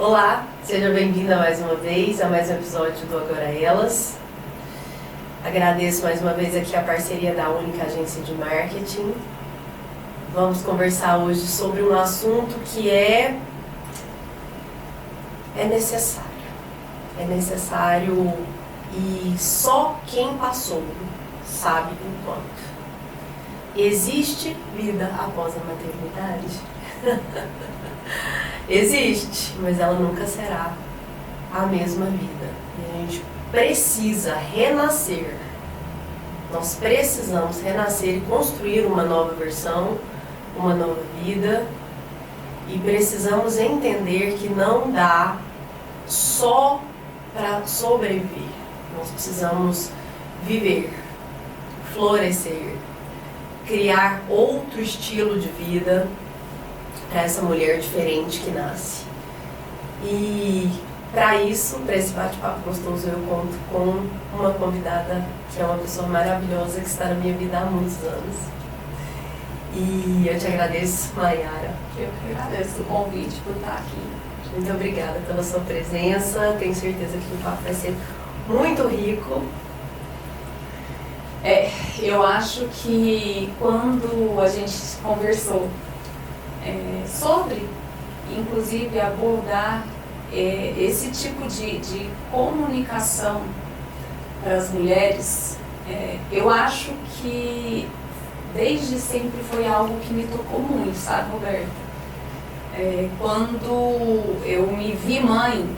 Olá, seja bem-vinda mais uma vez a mais um episódio do Agora Elas. Agradeço mais uma vez aqui a parceria da Única Agência de Marketing. Vamos conversar hoje sobre um assunto que é necessário. É necessário e só quem passou sabe o quanto. Existe vida após a maternidade? Existe, mas ela nunca será a mesma vida. E a gente precisa renascer. Nós precisamos renascer e construir uma nova versão, uma nova vida. E precisamos entender que não dá só para sobreviver. Nós precisamos viver, florescer, criar outro estilo de vida para essa mulher diferente que nasce. E para isso, para esse bate-papo gostoso, eu conto com uma convidada que é uma pessoa maravilhosa que está na minha vida há muitos anos. E eu te agradeço, Maiara. Eu que agradeço o convite por estar aqui. Muito obrigada pela sua presença. Tenho certeza que o papo vai ser muito rico. Eu acho que quando a gente conversou sobre, inclusive, abordar esse tipo de comunicação para as mulheres, eu acho que desde sempre foi algo que me tocou muito, sabe, Roberta? Quando eu me vi mãe,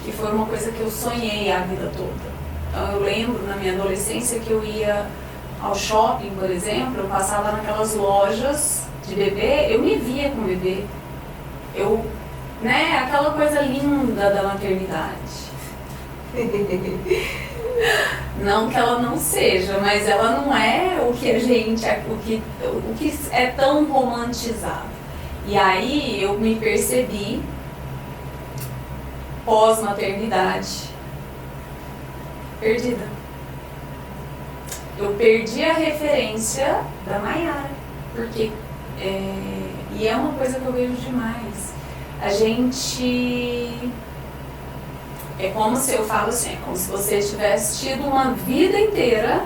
que foi uma coisa que eu sonhei a vida toda. Então eu lembro na minha adolescência que eu ia ao shopping, por exemplo, eu passava naquelas lojas de bebê, eu me via com bebê. Aquela coisa linda da maternidade. Não que ela não seja, mas ela não é o que a gente, o que é tão romantizado. E aí eu me percebi pós-maternidade perdida. Eu perdi a referência da Maiara, porque e é uma coisa que eu vejo demais. A gente é como se eu falo assim, é como se você tivesse tido uma vida inteira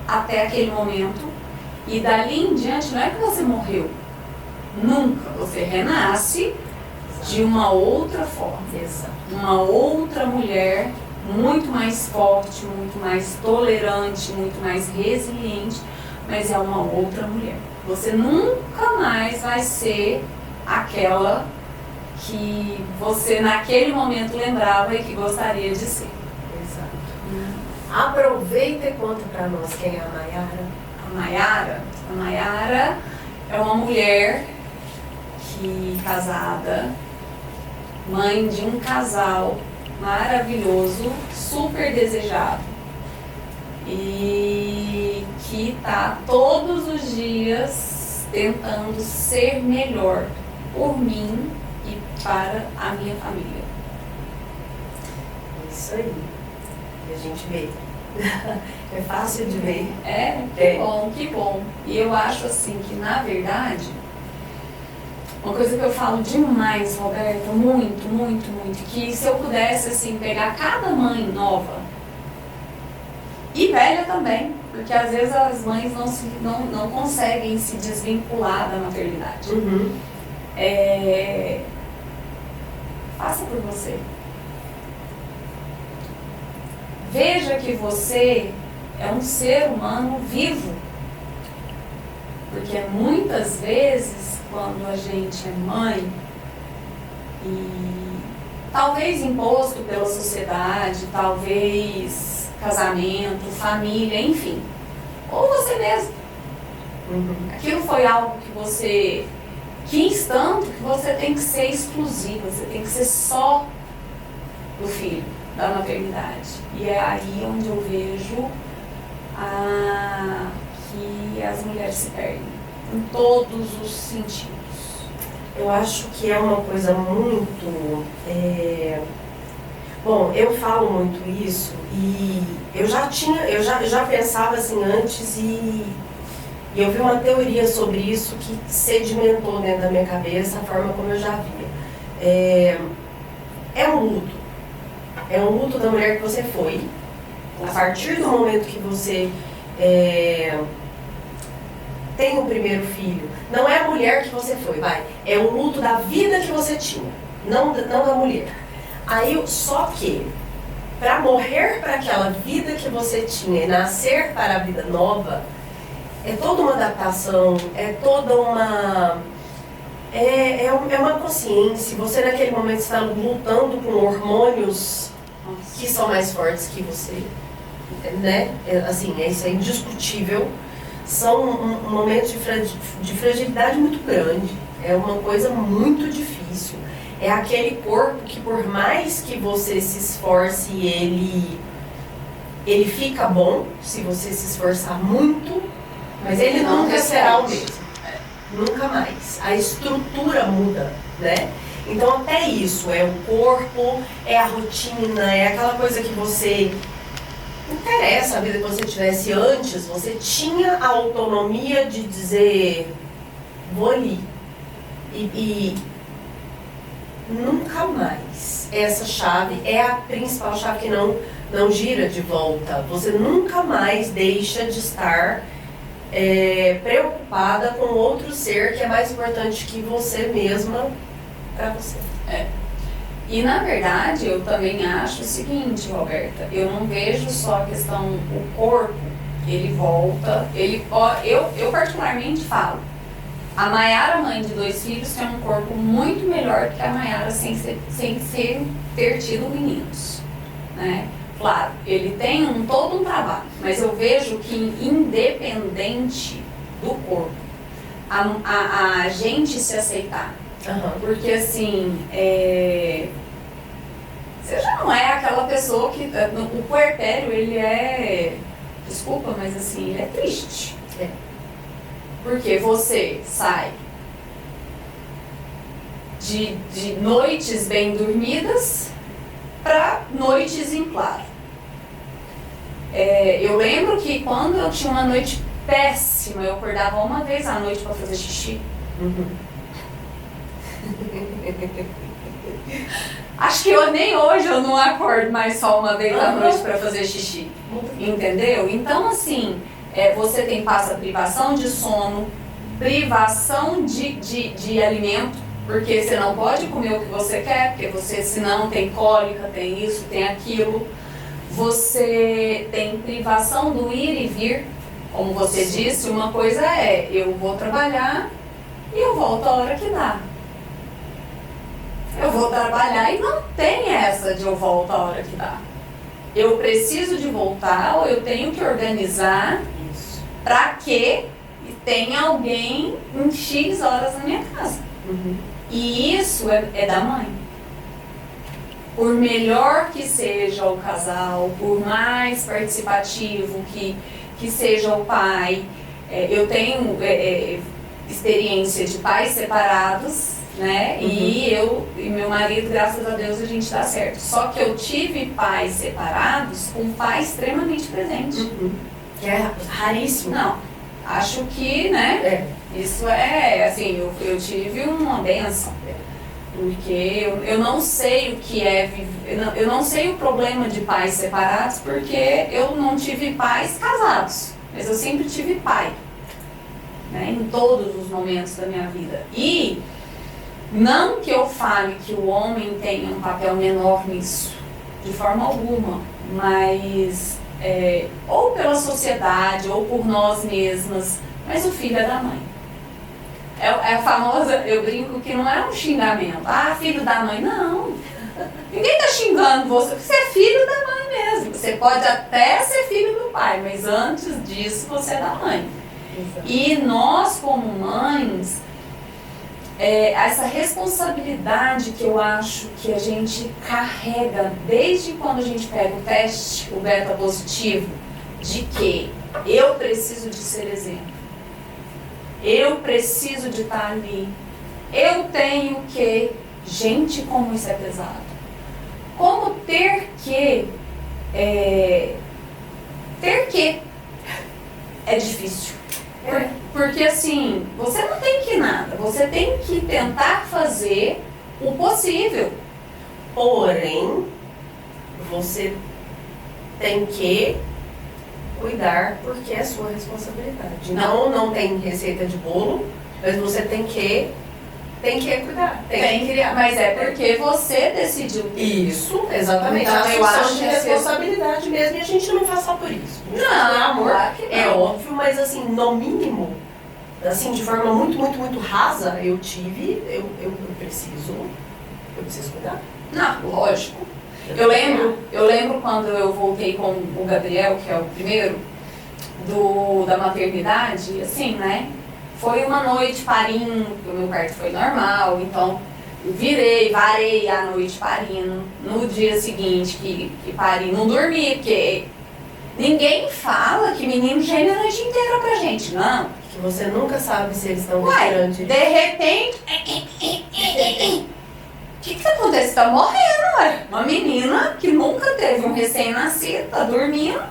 até aquele momento e dali em diante não é que você morreu, nunca. Você renasce de uma outra forma. Exato. Uma outra mulher muito mais forte, muito mais tolerante, muito mais resiliente, mas é uma outra mulher. Você nunca mais vai ser aquela que você naquele momento lembrava e que gostaria de ser. Exato. Aproveita e conta para nós quem é a Maiara. A Maiara é uma mulher casada, mãe de um casal maravilhoso, super desejado e que está todos os dias tentando ser melhor por mim e para a minha família. Isso aí. E a gente vê. É fácil de ver. Que bom. E eu acho assim que, na verdade, uma coisa que eu falo demais, Roberta, muito, muito, muito, que se eu pudesse assim pegar cada mãe nova e velha também, porque às vezes as mães não conseguem se desvincular da maternidade. Uhum. Faça por você. Veja que você é um ser humano vivo. Porque muitas vezes, quando a gente é mãe, e talvez imposto pela sociedade, talvez casamento, família, enfim, ou você mesmo. Uhum. Aquilo foi algo que você quis tanto que você tem que ser exclusiva, você tem que ser só do filho, da maternidade. E é aí onde eu vejo que as mulheres se perdem, em todos os sentidos. Eu acho que é uma coisa muito... Bom, eu falo muito isso e eu já pensava assim antes e eu vi uma teoria sobre isso que sedimentou dentro da minha cabeça a forma como eu já via. É um luto. É um luto da mulher que você foi. A partir do momento que você tem o primeiro filho, não é a mulher que você foi, vai. É o luto da vida que você tinha, não da mulher. Aí, só que, para morrer para aquela vida que você tinha e nascer para a vida nova, é toda uma adaptação, é toda uma... É uma consciência. Você naquele momento está lutando com hormônios que são mais fortes que você, né? Assim, isso é indiscutível. São momentos de fragilidade muito grande. É uma coisa muito difícil. É aquele corpo que, por mais que você se esforce, ele fica bom se você se esforçar muito, mas ele nunca será o mesmo. Nunca mais. A estrutura muda, né? Então até isso, é o corpo, é a rotina, é aquela coisa que você... Não interessa a vida que você tivesse antes, você tinha a autonomia de dizer, vou ali. E nunca mais. Essa chave é a principal chave que não gira de volta. Você nunca mais deixa de estar preocupada com outro ser que é mais importante que você mesma para você. E na verdade eu também acho o seguinte, Roberta, eu não vejo só a questão, o corpo, ele volta, eu particularmente falo, a Maiara, mãe de 2 filhos, tem um corpo muito melhor que a Maiara sem ter tido meninos, né? Claro, ele tem todo um trabalho, mas eu vejo que independente do corpo, a gente se aceitar. Uhum. Porque assim, você já não é aquela pessoa que... O puerpério, ele é... Desculpa, mas assim, ele é triste. Porque você sai de noites bem dormidas para noites em claro. Eu lembro que quando eu tinha uma noite péssima, eu acordava uma vez à noite para fazer xixi. Uhum. Acho que nem hoje eu não acordo mais só uma vez à noite para fazer xixi. Entendeu? Então, assim, você passa privação de sono, privação de alimento, porque você não pode comer o que você quer, porque você, senão, tem cólica, tem isso, tem aquilo. Você tem privação do ir e vir. Como você disse, uma coisa eu vou trabalhar e eu volto a hora que dá. Eu vou trabalhar e não tem essa de eu volto a hora que dá. Eu preciso de voltar ou eu tenho que organizar para que tenha alguém em X horas na minha casa. Uhum. E isso é da mãe. Por melhor que seja o casal, por mais participativo que seja o pai, eu tenho experiência de pais separados, né? Uhum. E eu e meu marido, graças a Deus, a gente dá certo. Só que eu tive pais separados com pais extremamente presentes. Uhum. Que é raríssimo. Não, acho que, né? Isso assim, eu tive uma benção. Porque eu não sei o que eu não sei o problema de pais separados, porque eu não tive pais casados, mas eu sempre tive pai, né, em todos os momentos da minha vida. E não que eu fale que o homem tenha um papel menor nisso, de forma alguma, mas ou pela sociedade, ou por nós mesmas, mas o filho é da mãe. É a famosa, eu brinco que não é um xingamento. Ah, filho da mãe. Não. Ninguém tá xingando você, porque você é filho da mãe mesmo. Você pode até ser filho do pai, mas antes disso você é da mãe. Exato. E nós, como mães, essa responsabilidade que eu acho que a gente carrega desde quando a gente pega o teste, o beta positivo, de que eu preciso de ser exemplo. Eu preciso de estar ali. Eu tenho que... Gente, como isso é pesado. Como ter que... ter que... É difícil. Porque assim, você não tem que nada. Você tem que tentar fazer o possível. Porém, você tem que cuidar porque é sua responsabilidade. Não tem receita de bolo, mas você tem que cuidar. Tem que criar. Mas é porque você decidiu. Isso, exatamente. Então, eu acho de que responsabilidade mesmo, e a gente não faz só por isso. Não, amor, claro que não. é óbvio, mas assim, no mínimo, assim, de forma muito, muito, muito rasa, eu preciso cuidar. Não, lógico. Eu lembro quando eu voltei com o Gabriel, que é o primeiro, da maternidade, assim, né? Foi uma noite parindo, porque o meu parto foi normal, então eu varei a noite parindo. No dia seguinte que pari, não dormi, porque ninguém fala que menino geme a noite inteira pra gente, não. Que você nunca sabe se eles estão respirando. De repente... O que acontece? Tá morrendo, ué. Uma menina que nunca teve um recém-nascido, tá dormindo.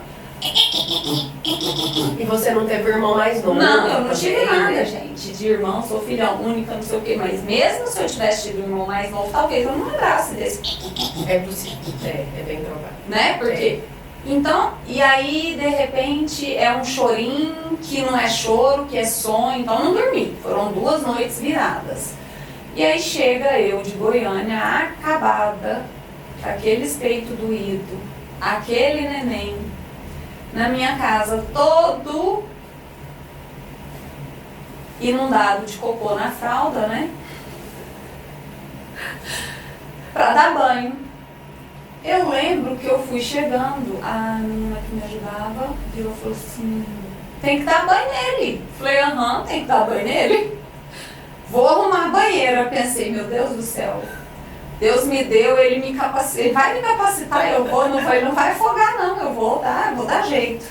E você não teve irmão mais novo? Não, eu não tive nada, gente. De irmão, sou filha única, não sei o quê. Mas mesmo se eu tivesse tido um irmão mais novo, talvez eu não lembrasse desse. É possível. É bem provável. Né? Porque... Então, e aí, de repente, é um chorinho que não é choro, que é sonho. Então, não dormi. Foram 2 noites viradas. E aí chega eu de Goiânia, acabada, com aqueles peitos doídos, aquele neném, na minha casa, todo inundado de cocô na fralda, né? Pra dar banho. Eu lembro que eu fui chegando, a menina que me ajudava virou e falou assim, tem que dar banho nele. Falei, tem que dar banho nele. Vou arrumar a banheira. Pensei, meu Deus do céu, Deus me deu, ele me capacita, ele vai me capacitar, ele não vai afogar não, eu vou dar jeito.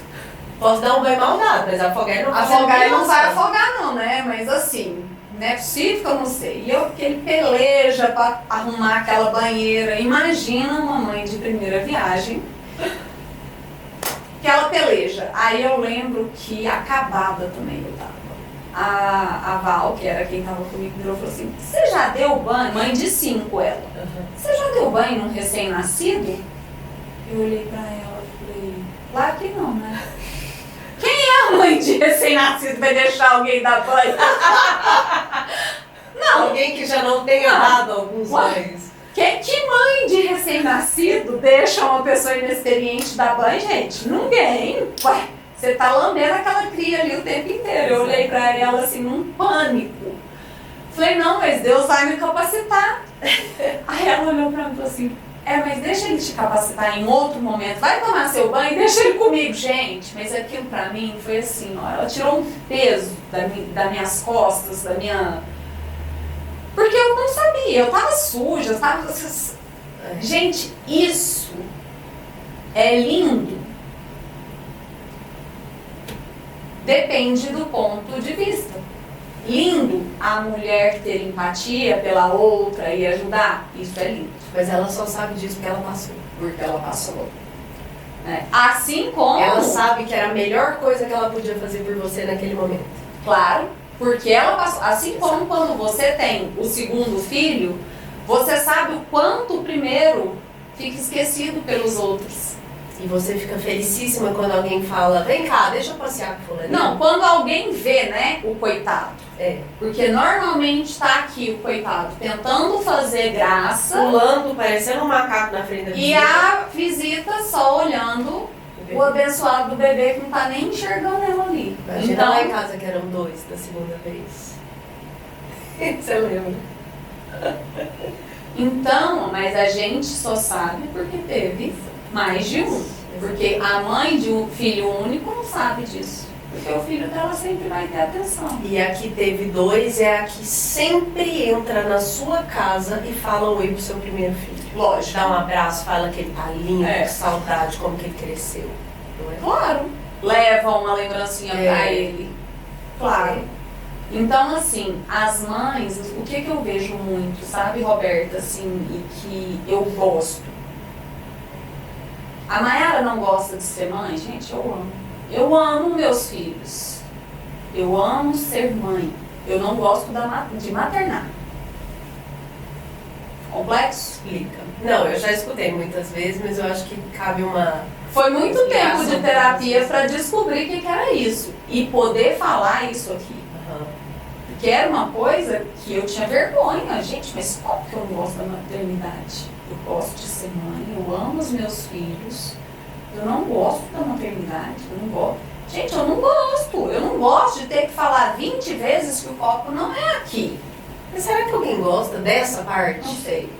Posso dar um banho mal dado, mas afogar ele não vai afogar. Ele não vai afogar não, né? Mas assim, não é possível que eu não sei. E porque ele peleja pra arrumar aquela banheira. Imagina uma mãe de primeira viagem que ela peleja. Aí eu lembro que acabada também eu tava. A Val, que era quem estava comigo, virou e falou assim, você já deu banho? Mãe de 5 ela. Você já deu banho num recém-nascido? Eu olhei pra ela e falei, claro que não, né? Quem é a mãe de recém-nascido vai deixar alguém dar banho? Não. Alguém que já não tenha dado alguns banhos. Que mãe de recém-nascido deixa uma pessoa inexperiente dar banho, gente? Ninguém. Ué. Você tá lambendo aquela cria ali o tempo inteiro. Eu olhei pra ela assim, num pânico. Falei, não, mas Deus vai me capacitar. Aí ela olhou pra mim e falou assim, mas deixa ele te capacitar em outro momento. Vai tomar seu banho e deixa ele comigo. Gente, mas aquilo pra mim foi assim, ó, ela tirou um peso das minhas costas, da minha... Porque eu não sabia, eu tava suja, eu tava... Gente, isso é lindo. Depende do ponto de vista. Lindo a mulher ter empatia pela outra e ajudar, isso é lindo. Mas ela só sabe disso porque ela passou. Porque ela passou. Assim como... Ela sabe que era a melhor coisa que ela podia fazer por você naquele momento. Claro, porque ela passou. Assim como quando você tem o segundo filho, você sabe o quanto o primeiro fica esquecido pelos outros. E você fica felicíssima quando alguém fala, vem cá, deixa eu passear com fulano. Não, quando alguém vê, né, o coitado. Porque normalmente tá aqui o coitado tentando fazer graça. Pulando, parecendo um macaco na frente da visita. E a visita só olhando o abençoado do bebê que não tá nem enxergando ela ali. Imagina então, lá em casa que eram 2 da segunda vez. Você lembra? Então, mas a gente só sabe porque teve mais de um. Porque a mãe de um filho único não sabe disso. Porque o filho dela sempre vai ter atenção. E a que teve 2 é a que sempre entra na sua casa e fala oi pro seu primeiro filho. Lógico. Dá um abraço, fala que ele tá lindo, que saudade, como que ele cresceu. Não é? Claro. Leva uma lembrancinha pra ele. Claro. Então, assim, as mães, o que eu vejo muito, sabe, Roberta, assim, e que eu gosto. A Mayara não gosta de ser mãe? Gente, eu amo. Eu amo meus filhos. Eu amo ser mãe. Eu não gosto de maternar. complexo? Explica. Não, eu já escutei muitas vezes, mas eu acho que cabe uma... Foi muito tempo de Explicação. terapia para descobrir o que era isso. E poder falar isso aqui. Aham. Porque era uma coisa que eu tinha vergonha. Gente, mas como que eu não gosto da maternidade? Eu gosto de ser mãe, eu amo os meus filhos. Eu não gosto da maternidade, eu não gosto. Gente, eu não gosto de ter que falar 20 vezes que o copo não é aqui. Mas será que alguém gosta dessa parte? Não sei.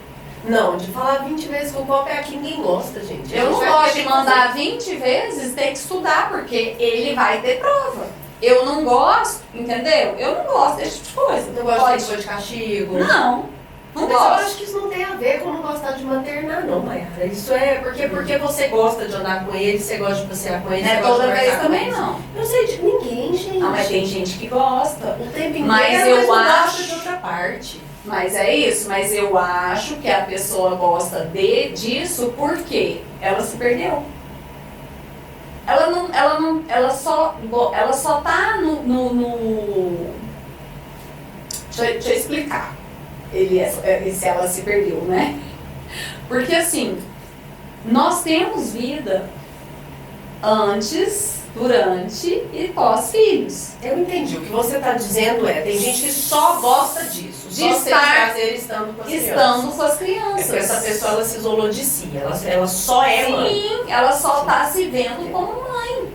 Não, de falar 20 vezes que o copo é aqui, ninguém gosta, gente. Eu não gosto de mandar 20 vezes ter que estudar, porque ele vai ter prova. Eu não gosto, entendeu? Eu não gosto desse tipo de coisa. Não gosta de de castigo? Não Mas eu gosto. acho que isso não tem a ver com não gostar de maternar, não, Mayara. Isso é porque você gosta de andar com ele, você gosta de passear com ele, Não você é gosta toda de vez conversar com também, ele. não. Eu sei de ninguém, gente. Não, mas tem gente que gosta. O tempo inteiro, Mas eu não gosta acho- de outra parte. Mas é isso, mas eu acho que a pessoa gosta disso porque ela se perdeu. Ela só tá Deixa eu explicar. Se ela se perdeu, né? Porque assim, nós temos vida antes, durante e pós-filhos. Eu entendi. O que você está dizendo tem gente que só gosta disso. De só sente estar prazer estando com as crianças. Estando com as É crianças. porque essa pessoa ela se isolou de si. Ela só é mãe. Sim, ela só tá se vendo como mãe.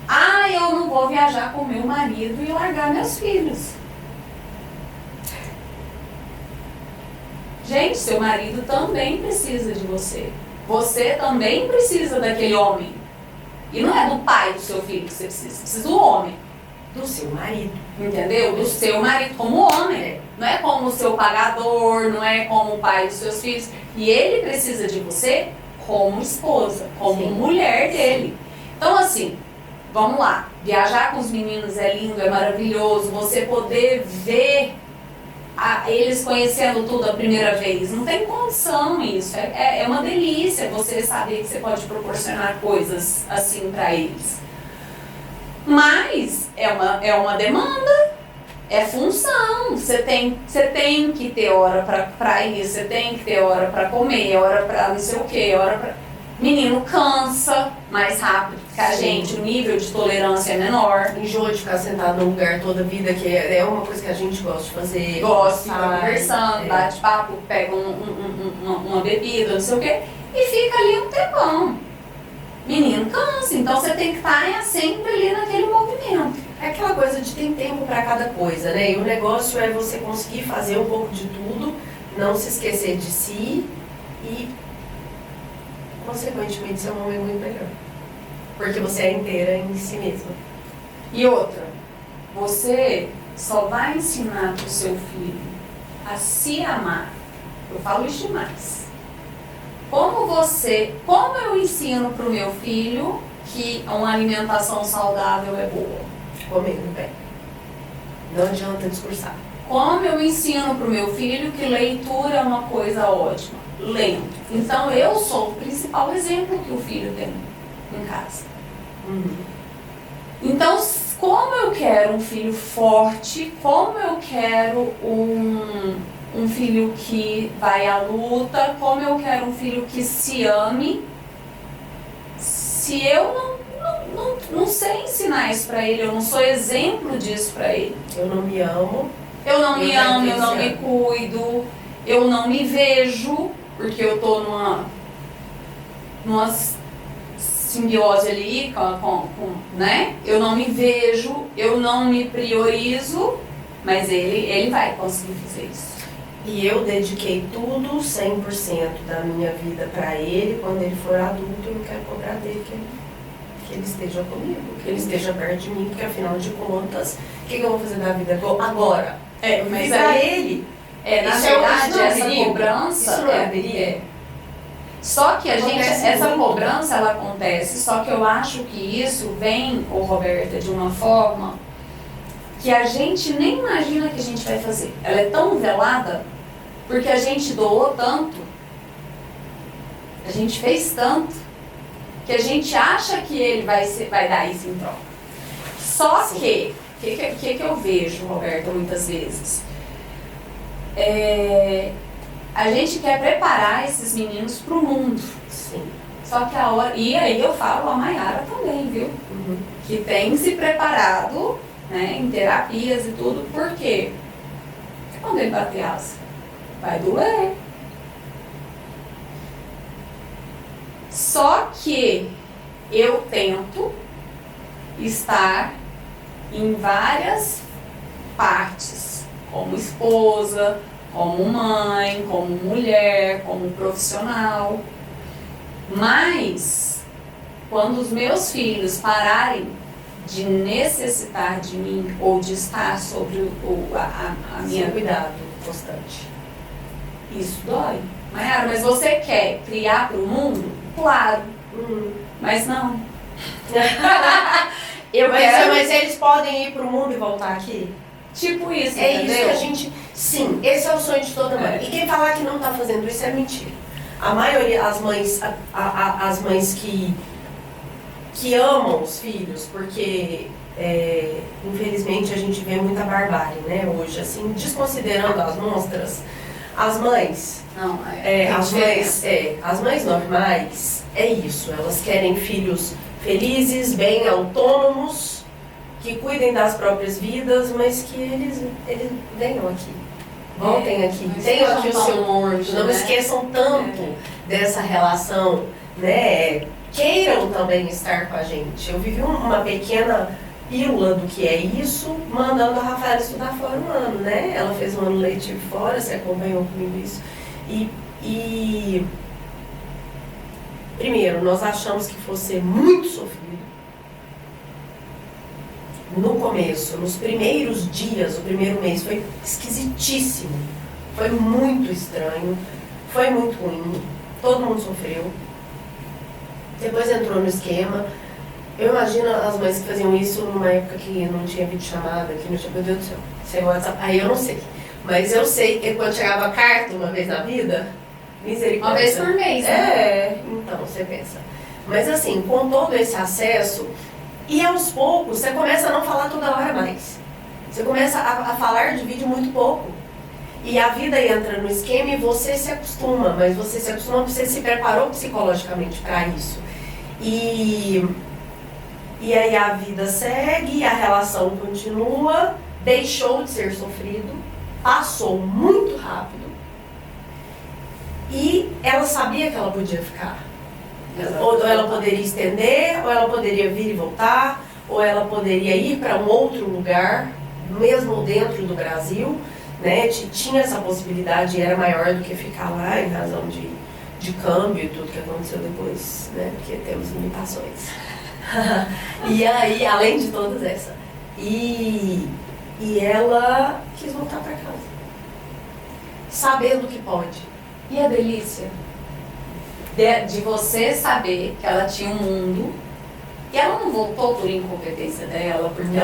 Ah, eu não vou viajar com meu marido e largar meus filhos. Gente, seu marido também precisa de você. Você também precisa daquele homem. E não é do pai do seu filho que você precisa do homem. Do seu marido. Entendeu? Do seu marido como homem. Não é como o seu pagador, não é como o pai dos seus filhos. E ele precisa de você como esposa, como Sim. mulher dele. Então, assim, vamos lá. Viajar com os meninos é lindo, é maravilhoso. Você poder ver eles conhecendo tudo a primeira vez. Não tem condição isso. É uma delícia você saber que você pode proporcionar coisas assim para eles. Mas é uma demanda, é função. Você tem que ter hora para isso, você tem que ter hora para comer, hora para não sei o que, hora para... Menino cansa mais rápido que a gente, o nível de tolerância é menor. Enjoa de ficar sentado num lugar toda a vida, que é uma coisa que a gente gosta de fazer. Gosta de ficar Sai, conversando, bate papo, pega uma bebida, não sei o que, e fica ali um tempão. Menino cansa, então você tem que estar sempre ali naquele movimento. É aquela coisa de tem tempo para cada coisa, né? E o negócio é você conseguir fazer um pouco de tudo, não se esquecer de si e, consequentemente, ser uma mãe muito melhor. Porque você é inteira em si mesma. E outra, você só vai ensinar para o seu filho a se amar. Eu falo isso demais. Como eu ensino para o meu filho que uma alimentação saudável é boa? Comendo bem. Não adianta discursar. Como eu ensino para o meu filho que leitura é uma coisa ótima? Lendo. Então eu sou o principal exemplo que o filho tem em casa. Então, como eu quero um filho forte, como eu quero um filho que vai à luta, como eu quero um filho que se ame, se eu não sei ensinar isso pra ele, eu não sou exemplo disso pra ele. Eu não me amo. Eu não me quero amo, que eu ele não se me ame. cuido, eu não me vejo, porque eu tô numa simbiose ali, né? Eu não me vejo, eu não me priorizo, mas ele vai conseguir fazer isso. E eu dediquei tudo, 100% da minha vida pra ele. Quando ele for adulto, eu quero cobrar dele que ele esteja comigo, que ele esteja perto de mim, porque afinal de contas, o que eu vou fazer da vida agora? Mas Viver aí, ele. na Isso verdade, isso não é essa perigo? cobrança Isso não é perigo? Só que Acontece essa muito. cobrança ela acontece, só que eu acho que isso vem, Roberta, de uma forma que a gente nem imagina que a gente vai fazer. Ela é tão velada porque a gente doou tanto, a gente fez tanto, que a gente acha que ele vai dar isso em troca. Só Sim. que, o que eu vejo, Roberta, muitas vezes? A gente quer preparar esses meninos para o mundo. Sim. Só que a hora... E aí eu falo a Maiara também, viu? Que tem se preparado, né, em terapias e tudo. Por quê? Porque quando ele bater asa, vai doer. Só que eu tento estar em várias partes, como esposa, como mãe, como mulher, como profissional. Mas, quando os meus filhos pararem de necessitar de mim ou de estar sobre a minha... cuidado constante. Isso dói. Maiara, mas você quer criar para o mundo? Claro. Mas não. Mas eles podem ir pro mundo e voltar aqui? Tipo isso, É entendeu? isso que a gente... Sim, esse é o sonho de toda mãe. E quem falar que não tá fazendo isso é mentira. A maioria, as mães, as mães que amam os filhos, porque infelizmente a gente vê muita barbárie, né, hoje, assim, desconsiderando as monstras, as mães... Não, as mães normais, é isso, elas querem filhos felizes, bem autônomos, que cuidem das próprias vidas, mas que eles venham aqui, voltem aqui, tenham aqui o seu morto, não esqueçam tanto dessa relação, né? Queiram também estar com a gente. Eu vivi uma pequena pílula do que é isso, mandando a Rafaela estudar fora um ano, né? Ela fez um ano letivo fora, você acompanhou comigo isso. E primeiro, nós achamos que fosse muito sofrido. No começo, nos primeiros dias, o primeiro mês foi esquisitíssimo. Foi muito estranho, foi muito ruim, todo mundo sofreu. Depois entrou no esquema. Eu imagino as mães que faziam isso numa época que não tinha videochamada, que não tinha, meu Deus do céu, sem WhatsApp. Aí eu não sei. Mas eu sei que quando chegava a carta uma vez na vida, misericórdia. Uma vez por mês, né? Então, você pensa. Mas assim, com todo esse acesso, e aos poucos, você começa a não falar toda hora mais. Você começa a falar de vídeo muito pouco. E a vida entra no esquema e você se acostuma, mas você se acostuma porque você se preparou psicologicamente para isso. E aí a vida segue, a relação continua, deixou de ser sofrido, passou muito rápido e ela sabia que ela podia ficar. Ou ela poderia estender, ou ela poderia vir e voltar, ou ela poderia ir para um outro lugar, mesmo dentro do Brasil, né? Tinha essa possibilidade e era maior do que ficar lá em razão de câmbio e tudo que aconteceu depois, né? Porque temos limitações. E aí, além de todas essas, e ela quis voltar para casa, sabendo que pode. E a delícia de você saber que ela tinha um mundo, e ela não voltou por incompetência dela, porque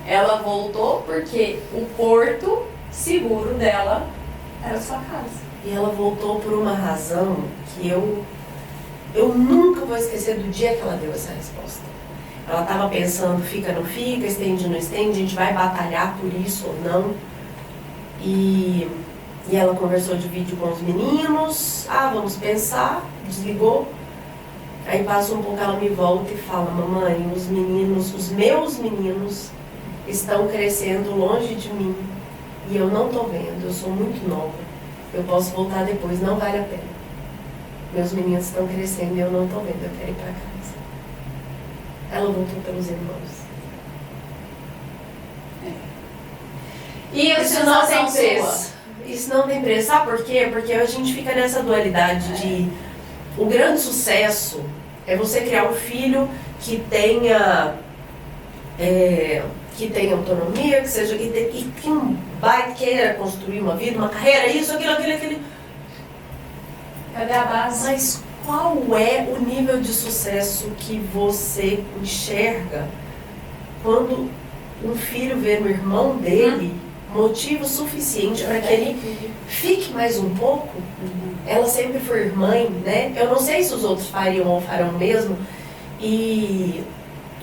ela voltou porque o porto seguro dela era a sua casa. E ela voltou por uma razão que eu nunca vou esquecer do dia que ela deu essa resposta. Ela estava pensando, fica, não fica, estende, não estende, a gente vai batalhar por isso ou não. E ela conversou de vídeo com os meninos, vamos pensar, desligou. Aí passa um pouco, ela me volta e fala, mamãe, os meus meninos estão crescendo longe de mim e eu não tô vendo, eu sou muito nova, eu posso voltar depois, não vale a pena. Meus meninos estão crescendo e eu não tô vendo, eu quero ir pra casa. Ela voltou pelos irmãos. E isso não tem preço. Isso não tem preço. Sabe por quê? Porque a gente fica nessa dualidade de... O grande sucesso é você criar um filho que tenha autonomia, que seja que queira construir uma vida, uma carreira, isso, aquilo. Cadê a base? Mas qual é o nível de sucesso que você enxerga quando um filho vê no irmão dele motivo suficiente para que ele fique mais um pouco? Ela sempre foi mãe, né? Eu não sei se os outros fariam ou farão mesmo. E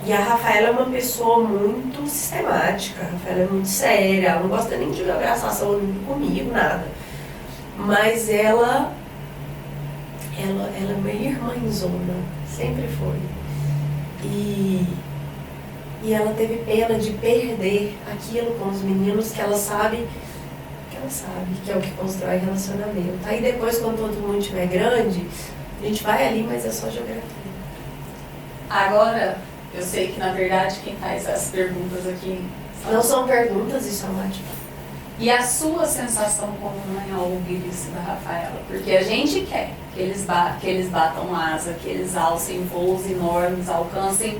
a Rafaela é uma pessoa muito sistemática, a Rafaela é muito séria, ela não gosta nem de abraçar comigo, nada. mas ela é uma irmãzona, sempre foi. E ela teve pena de perder aquilo com os meninos que ela sabe que é o que constrói relacionamento. Aí depois, quando todo mundo estiver grande, a gente vai ali, mas é só geografia. Agora, eu sei que na verdade quem faz as perguntas aqui não são perguntas, isso é uma atitude. E a sua sensação como mãe ao ouvir isso da Rafaela? Porque a gente quer que eles batam asa, que eles alcem voos enormes, alcancem.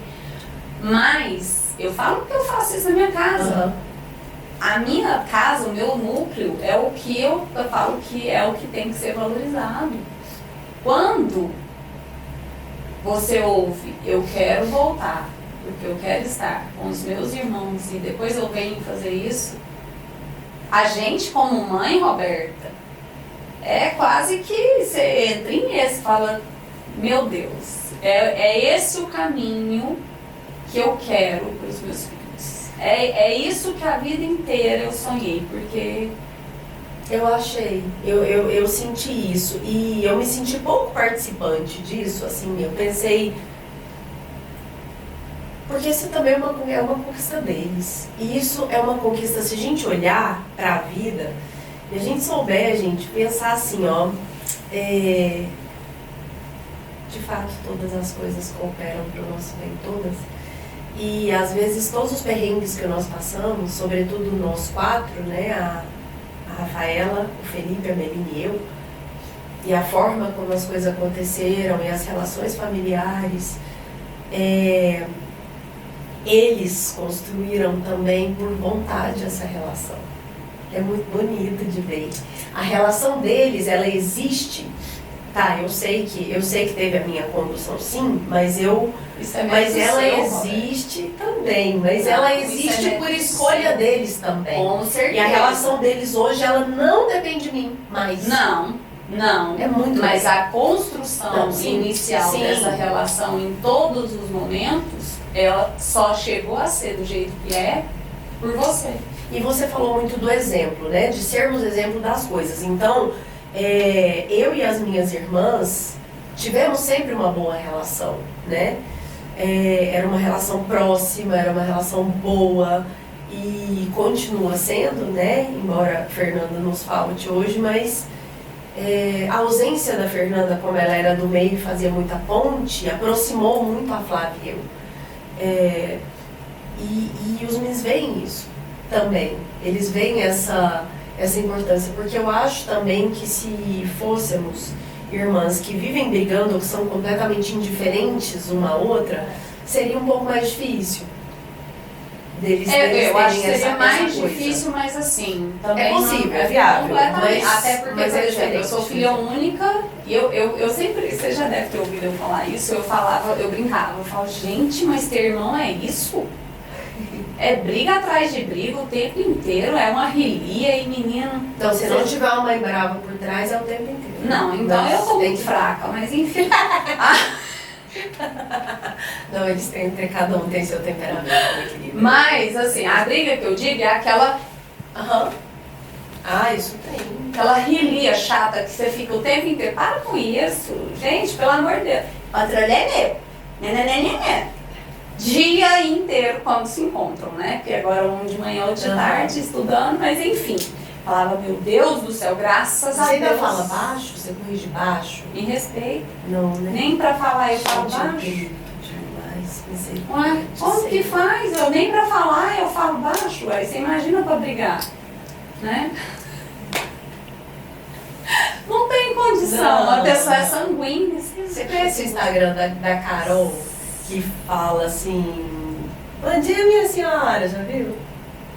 Mas eu falo que eu faço isso na minha casa. Uhum. A minha casa, o meu núcleo, é o que eu falo que é o que tem que ser valorizado. Quando você ouve, eu quero voltar, porque eu quero estar com os meus irmãos e depois eu venho fazer isso, a gente como mãe, Roberta, é quase que você entra em esse, fala, meu Deus, é esse o caminho que eu quero para os meus filhos. É isso que a vida inteira eu sonhei, porque... Eu senti isso, e eu me senti pouco participante disso, assim, eu pensei, porque isso também é uma conquista deles, e isso é uma conquista, se a gente olhar para a vida, e a gente souber, gente, pensar assim, ó, de fato todas as coisas cooperam para o nosso bem, todas, e às vezes todos os perrengues que nós passamos, sobretudo nós quatro, né, a Rafaela, o Felipe, a Melina e eu, e a forma como as coisas aconteceram e as relações familiares, eles construíram também por vontade essa relação. É muito bonito de ver. A relação deles, ela existe. Tá, eu sei que teve a minha condução, sim, mas ela existe também, mas ela existe por escolha deles também. Com certeza. E a relação deles hoje, ela não depende de mim mais. Não. É muito mas legal. a construção inicial dessa relação em todos os momentos, ela só chegou a ser do jeito que é por você. E você falou muito do exemplo, né? De sermos exemplo das coisas. Então, eu e as minhas irmãs tivemos sempre uma boa relação, né? Era uma relação próxima, era uma relação boa e continua sendo, né? Embora a Fernanda nos falte hoje, mas a ausência da Fernanda, como ela era do meio e fazia muita ponte, aproximou muito a Flávia e eu. E os meninos veem isso também. Eles veem essa importância, porque eu acho também que se fôssemos irmãs que vivem brigando ou que são completamente indiferentes uma à outra, seria um pouco mais difícil deles eu acho que seria essa mais coisa. Difícil, mas assim, também é possível, é viável, até porque, mas por exemplo, eu sou filha única e eu sempre, você já deve ter ouvido eu falar isso, eu brincava, eu falo, gente, mas ter irmão é isso? É briga atrás de briga o tempo inteiro, é uma rilia e menino... Então, se não tiver uma mãe brava por trás, é o tempo inteiro. Não, então eu tô muito fraca, mas enfim. Não, eles têm, cada um tem seu temperamento, meu querido. Mas, assim, a briga que eu digo é aquela... Isso tem. Aquela rilia chata que você fica o tempo inteiro. Para com isso, gente, pelo amor de Deus. O patrulho é meu. Dia inteiro quando se encontram, né? Porque agora um de manhã, outro de tarde, estudando, mas enfim. Falava, meu Deus do céu, graças a Deus. Você ainda fala baixo? Você corrige baixo? Em respeito. Não, né? Nem pra falar eu falo baixo. Ué, como que faz? Eu nem pra falar eu falo baixo. Aí você imagina pra brigar, né? Não tem condição, a pessoa é sanguínea. Você conhece o Instagram da Carol, que fala assim, bom dia minha senhora, já viu?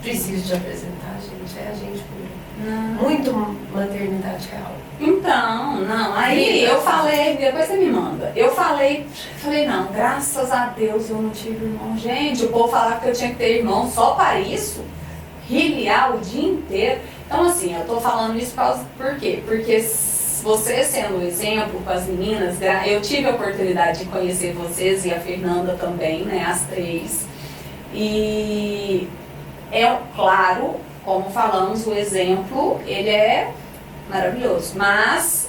Preciso te apresentar, gente, é a gente pura. Muito maternidade real. Então, não, aí eu falei, depois você me manda, eu falei, não, graças a Deus eu não tive irmão. Gente, o povo falava que eu tinha que ter irmão só para isso, riliar o dia inteiro. Então assim, eu tô falando isso por quê? Porque você sendo um exemplo com as meninas, eu tive a oportunidade de conhecer vocês e a Fernanda também, né, as três. E é claro, como falamos, o exemplo, ele é maravilhoso. Mas,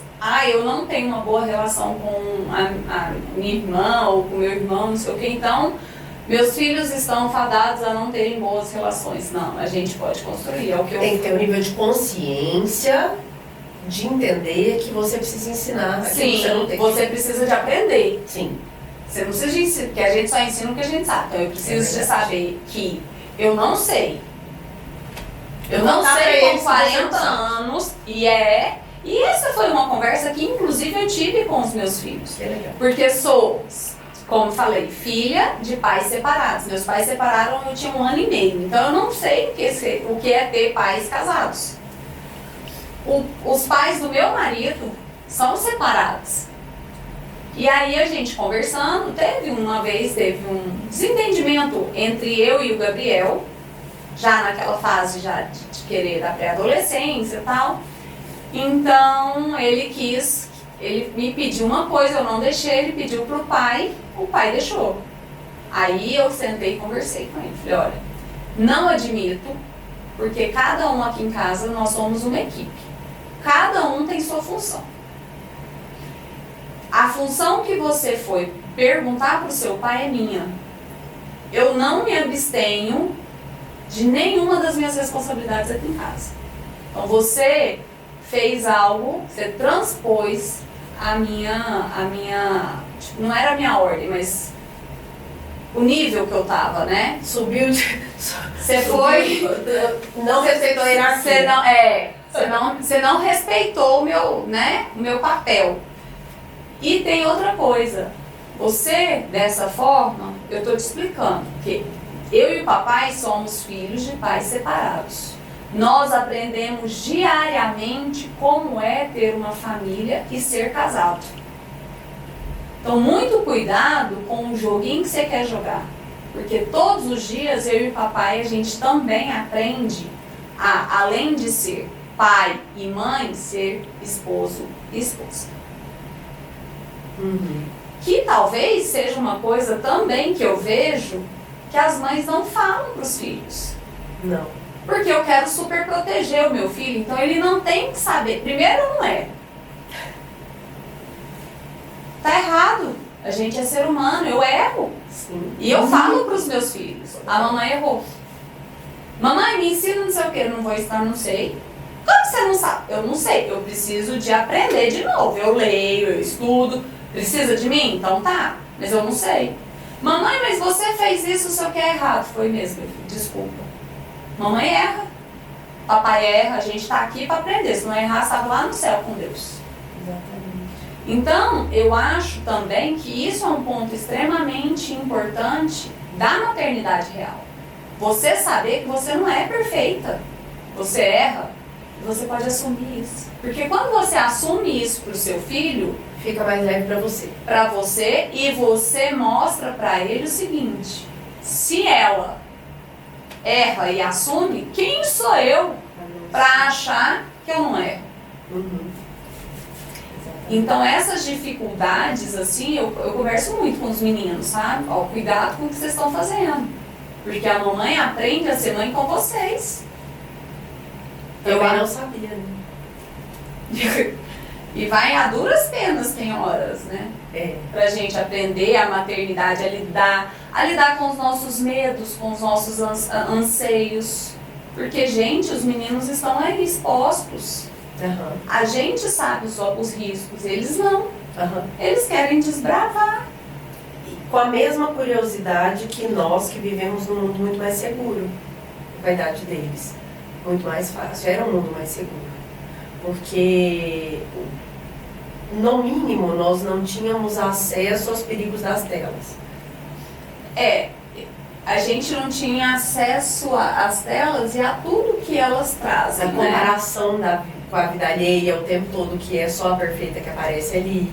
eu não tenho uma boa relação com a minha irmã ou com meu irmão, não sei o que, então meus filhos estão fadados a não terem boas relações. Não, a gente pode construir, é o que eu... Tem que ter um nível de consciência, de entender que você precisa ensinar. Sim, você precisa de aprender. Sim. Você não precisa de ensinar, porque a gente só ensina o que a gente sabe. Então eu preciso de saber que eu não sei. Eu não sei com 40 anos, e essa foi uma conversa que inclusive eu tive com os meus filhos. Que legal. Porque sou, como falei, filha de pais separados. Meus pais separaram, eu tinha 1 ano e meio. Então eu não sei o que é ter pais casados. Os pais do meu marido são separados. E aí a gente conversando, teve um desentendimento entre eu e o Gabriel, já naquela fase de querer da pré-adolescência e tal. Então ele me pediu uma coisa, eu não deixei, ele pediu pro pai, o pai deixou. Aí eu sentei e conversei com ele, falei, olha, não admito, porque cada um aqui em casa nós somos uma equipe. Cada um tem sua função. A função que você foi perguntar para o seu pai é minha. Eu não me abstenho de nenhuma das minhas responsabilidades aqui em casa. Então você fez algo, você transpôs a minha tipo, não era a minha ordem, mas o nível que eu tava, né? Subiu de... Você foi... Não respeitou a hierarquia. Você não respeitou o meu papel. E tem outra coisa. Você, dessa forma, eu estou te explicando que eu e o papai somos filhos de pais separados. Nós aprendemos diariamente como é ter uma família e ser casado. Então, muito cuidado com o joguinho que você quer jogar. Porque todos os dias, eu e o papai, a gente também aprende a, além de ser pai e mãe, ser esposo e esposa. Uhum. Que talvez seja uma coisa também que eu vejo que as mães não falam para os filhos. Não. Porque eu quero super proteger o meu filho, então ele não tem que saber. Primeiro, não é. Tá errado. A gente é ser humano, eu erro. Sim. E eu falo para os meus filhos, a mamãe errou. Mamãe, me ensina não sei o que, eu não vou ensinar, não sei. Como você não sabe? Eu não sei, eu preciso de aprender de novo. Eu leio, eu estudo. Precisa de mim? Então tá, mas eu não sei. Mamãe, mas você fez isso, o seu que é errado. Foi mesmo, meu filho, desculpa. Mamãe erra, papai erra, a gente tá aqui para aprender. Se não errar, estava lá no céu com Deus. Exatamente. Então, eu acho também que isso é um ponto extremamente importante da maternidade real. Você saber que você não é perfeita. Você erra, e você pode assumir isso. Porque quando você assume isso para o seu filho, fica mais leve para você. Para você, e você mostra para ele o seguinte: se ela erra e assume, quem sou eu para achar que eu não erro? Uhum. Então essas dificuldades, assim, eu converso muito com os meninos, sabe? Ó, cuidado com o que vocês estão fazendo. Porque a mamãe aprende a ser mãe com vocês. Eu não sabia, né? E vai a duras penas, tem horas, né? Pra gente aprender a maternidade, a lidar com os nossos medos, com os nossos anseios. Porque, gente, os meninos estão aí expostos. Uhum. A gente sabe os riscos, eles não. Uhum. Eles querem desbravar. E com a mesma curiosidade que nós, que vivemos num mundo muito mais seguro, com a idade deles. Muito mais fácil, era um mundo mais seguro. Porque, no mínimo, nós não tínhamos acesso aos perigos das telas. A gente não tinha acesso às telas e a tudo que elas trazem. A comparação com a vida alheia o tempo todo, que é só a perfeita que aparece ali,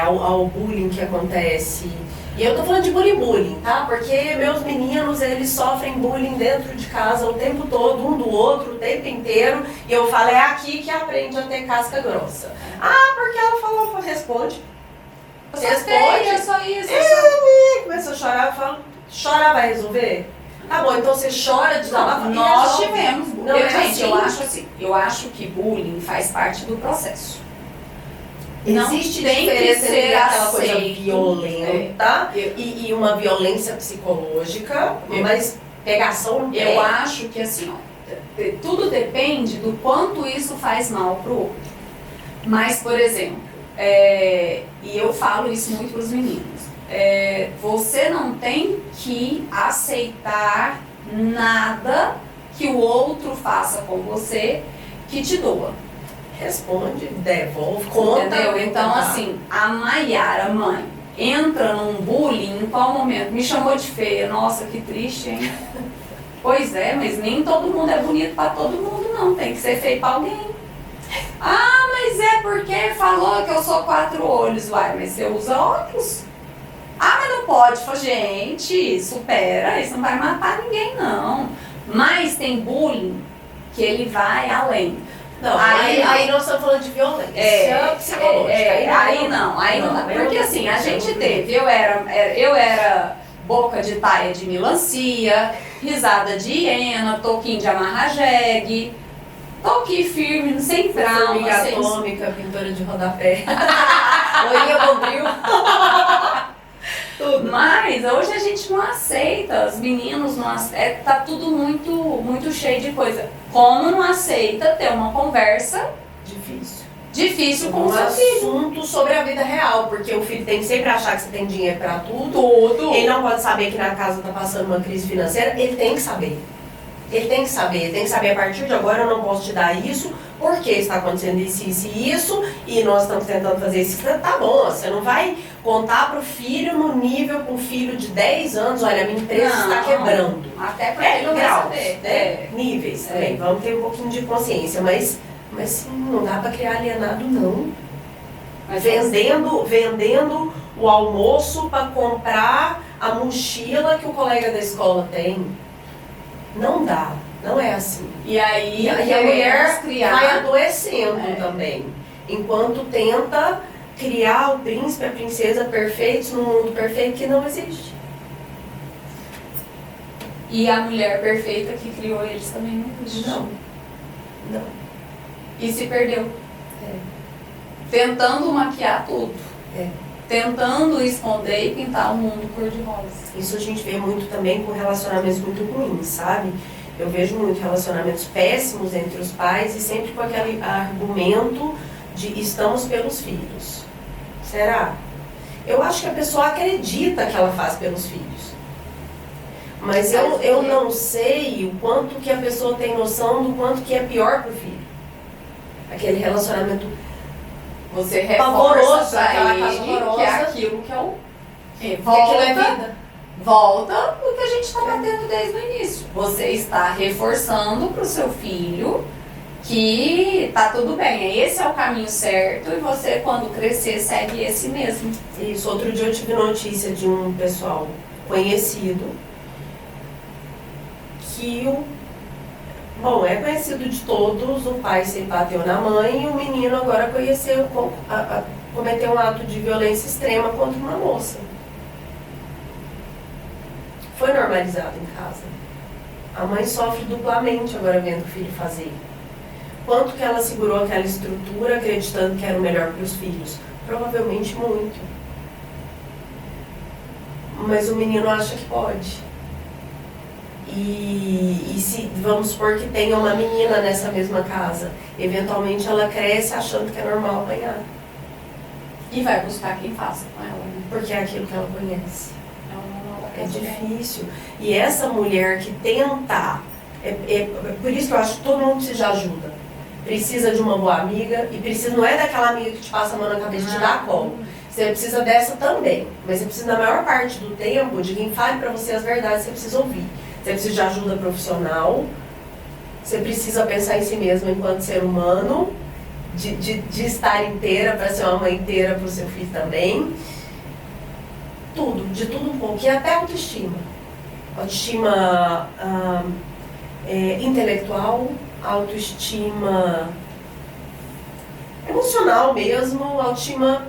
ao bullying que acontece. E eu tô falando de bullying, tá? Porque meus meninos, eles sofrem bullying dentro de casa o tempo todo, um do outro, o tempo inteiro. E eu falo, é aqui que aprende a ter casca grossa. Ah, porque ela falou, responde. Responde, é só isso. Começa a chorar, eu falo, chorar vai resolver? Tá bom, então você chora, desabafa. Nós tivemos. Não é gente, assim. eu acho que bullying faz parte do processo. Existe não tem diferença que ser entre aquela coisa aceito. violenta e uma violência psicológica, mas pegação no pé. Eu acho que assim, ó, tudo depende do quanto isso faz mal pro outro. Mas, por exemplo, e eu falo isso muito pros meninos, você não tem que aceitar nada que o outro faça com você que te doa. Responde, devolve, conta. Entendeu? Então, assim, a Maiara, mãe, entra num bullying em qual momento? Me chamou de feia. Nossa, que triste, hein? Pois é, mas nem todo mundo é bonito pra todo mundo, não. Tem que ser feio pra alguém. Ah, mas é porque falou que eu sou 4 olhos. Uai, mas você usa óculos? Ah, mas não pode. Falei, gente, supera. Isso não vai matar ninguém, não. Mas tem bullying que ele vai além. Não, aí nós estamos falando de violência psicológica. Aí não dá. Porque assim, a gente teve, eu era boca de taia de melancia, risada de hiena, toquinho de amarra-jegue, toque firme, sem trauma. Formiga atômica, pintora de rodapé. Oinha bombril. Tudo. Mas hoje a gente não aceita, os meninos não aceitam, tá tudo muito cheio de coisa. Como não aceita ter uma conversa difícil com o seu filho? Assunto sobre a vida real, porque o filho tem que sempre achar que você tem dinheiro pra tudo. Ele não pode saber que na casa tá passando uma crise financeira, ele tem que saber. Ele tem que saber a partir de agora eu não posso te dar isso, porque está acontecendo isso e isso, e nós estamos tentando fazer isso. Tá bom, você não vai contar pro filho no nível com um filho de 10 anos, olha, a minha empresa está quebrando. Até porque ele não vai graus, saber. Níveis também, vamos ter um pouquinho de consciência, mas não dá para criar alienado não. Mas vendendo o almoço para comprar a mochila que o colega da escola tem. Não dá, não é assim. E aí a mulher criar, vai adoecendo também, enquanto tenta criar o príncipe, a princesa perfeitos num mundo perfeito que não existe. E a mulher perfeita que criou eles também não existe. Não. E se perdeu. Tentando maquiar tudo. Tentando esconder e pintar o mundo cor-de-rosa. Isso a gente vê muito também com relacionamentos muito ruins, sabe? Eu vejo muito relacionamentos péssimos entre os pais e sempre com aquele argumento de estamos pelos filhos. Será? Eu acho que a pessoa acredita que ela faz pelos filhos. Mas eu não sei o quanto que a pessoa tem noção do quanto que é pior pro filho. Aquele relacionamento você reforça pra ele que é aquilo que é o... Aquilo é vida. Volta o que a gente está batendo desde o início. Você está reforçando pro seu filho que tá tudo bem, esse é o caminho certo e você, quando crescer, segue esse mesmo. Isso, outro dia eu tive notícia de um pessoal conhecido que é conhecido de todos, o pai se bateu na mãe e o menino agora cometeu um ato de violência extrema contra uma moça. Foi normalizado em casa. A mãe sofre duplamente agora vendo o filho fazer. Quanto que ela segurou aquela estrutura acreditando que era o melhor para os filhos? Provavelmente muito. Mas o menino acha que pode. E se vamos supor que tenha uma menina nessa mesma casa, eventualmente ela cresce achando que é normal apanhar. E vai buscar quem faça com ela, né? Porque é aquilo que ela conhece. É difícil. E essa mulher que tenta, por isso que eu acho que todo mundo precisa de ajuda. Precisa de uma boa amiga, e não é daquela amiga que te passa a mão na cabeça e te dá colo. Você precisa dessa também, mas você precisa, na maior parte do tempo, de quem fale pra você as verdades que você precisa ouvir. Você precisa de ajuda profissional, você precisa pensar em si mesmo enquanto ser humano, de estar inteira para ser uma mãe inteira para o seu filho também. De tudo um pouco, e até autoestima. Autoestima intelectual, autoestima emocional mesmo, autoestima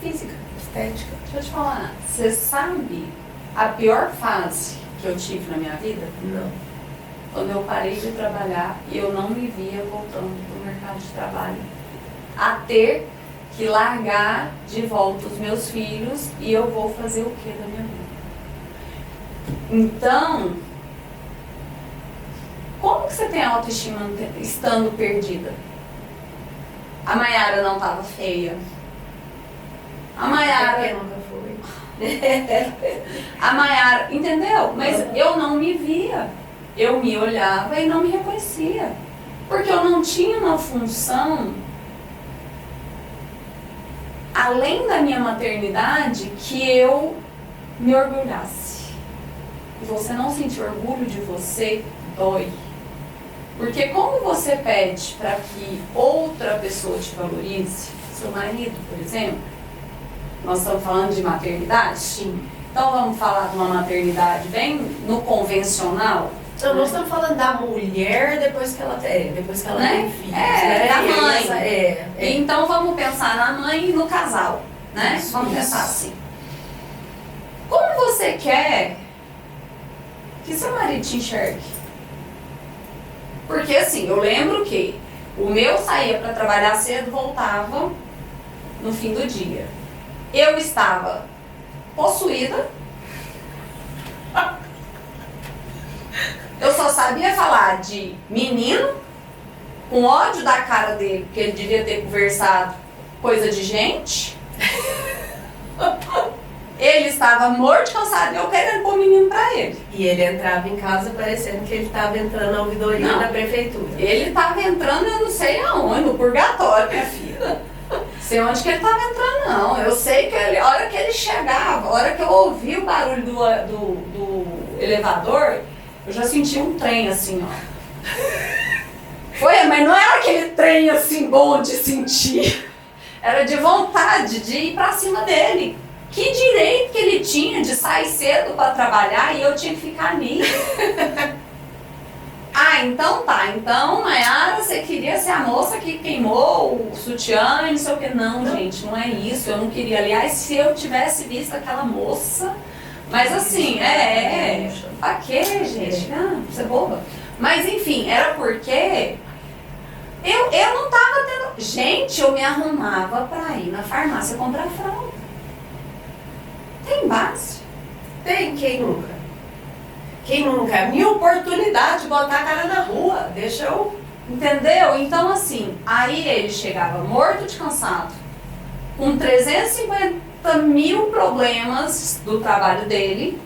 física, estética. Deixa eu te falar, você sabe a pior fase que eu tive na minha vida? Não. Quando eu parei de trabalhar e eu não me via voltando para o mercado de trabalho. A ter que largar de volta os meus filhos e eu vou fazer o que da minha vida? Então, como que você tem autoestima estando perdida? A Maiara não estava feia. A Maiara... Porque nunca foi. A Maiara, entendeu? Mas eu não me via. Eu me olhava e não me reconhecia. Porque eu não tinha uma função, além da minha maternidade, que eu me orgulhasse. E você não sentir orgulho de você, dói. Porque como você pede para que outra pessoa te valorize, seu marido, por exemplo, nós estamos falando de maternidade? Sim. Então vamos falar de uma maternidade bem no convencional? Então, nós estamos falando da mulher depois que ela tem filhos, né? Da mãe. É. Então vamos pensar na mãe e no casal, né? Isso, Vamos isso. pensar assim. Como você quer que seu marido te enxergue? Porque assim, eu lembro que o meu saía para trabalhar cedo, voltava no fim do dia. Eu estava possuída. Eu só sabia falar de menino, com ódio da cara dele, porque ele devia ter conversado coisa de gente. Ele estava morto, cansado, e eu querendo pôr o menino pra ele. E ele entrava em casa parecendo que ele estava entrando na ouvidoria Não. da prefeitura. Ele estava entrando, eu não sei aonde, no purgatório, minha filha. Sei onde que ele estava entrando, não. Eu sei que a hora que ele chegava, a hora que eu ouvi o barulho do elevador, eu já senti um trem assim, ó. Foi, mas não era aquele trem assim bom de sentir. Era de vontade de ir pra cima dele. Que direito que ele tinha de sair cedo para trabalhar e eu tinha que ficar ali? Ah, então tá. Então, Maiara, você queria ser a moça que queimou o sutiã e não sei o que. Não, gente, não é isso. Eu não queria. Aliás, se eu tivesse visto aquela moça... Mas assim, pra quê, gente? Ah, você é boba. Mas enfim, era porque eu não tava tendo... Gente, eu me arrumava pra ir na farmácia comprar fralda. Tem base? Tem, quem nunca? Quem nunca? É minha oportunidade de botar a cara na rua. Deixa eu... Entendeu? Então assim, aí ele chegava morto de cansado, com 350 mil problemas do trabalho dele,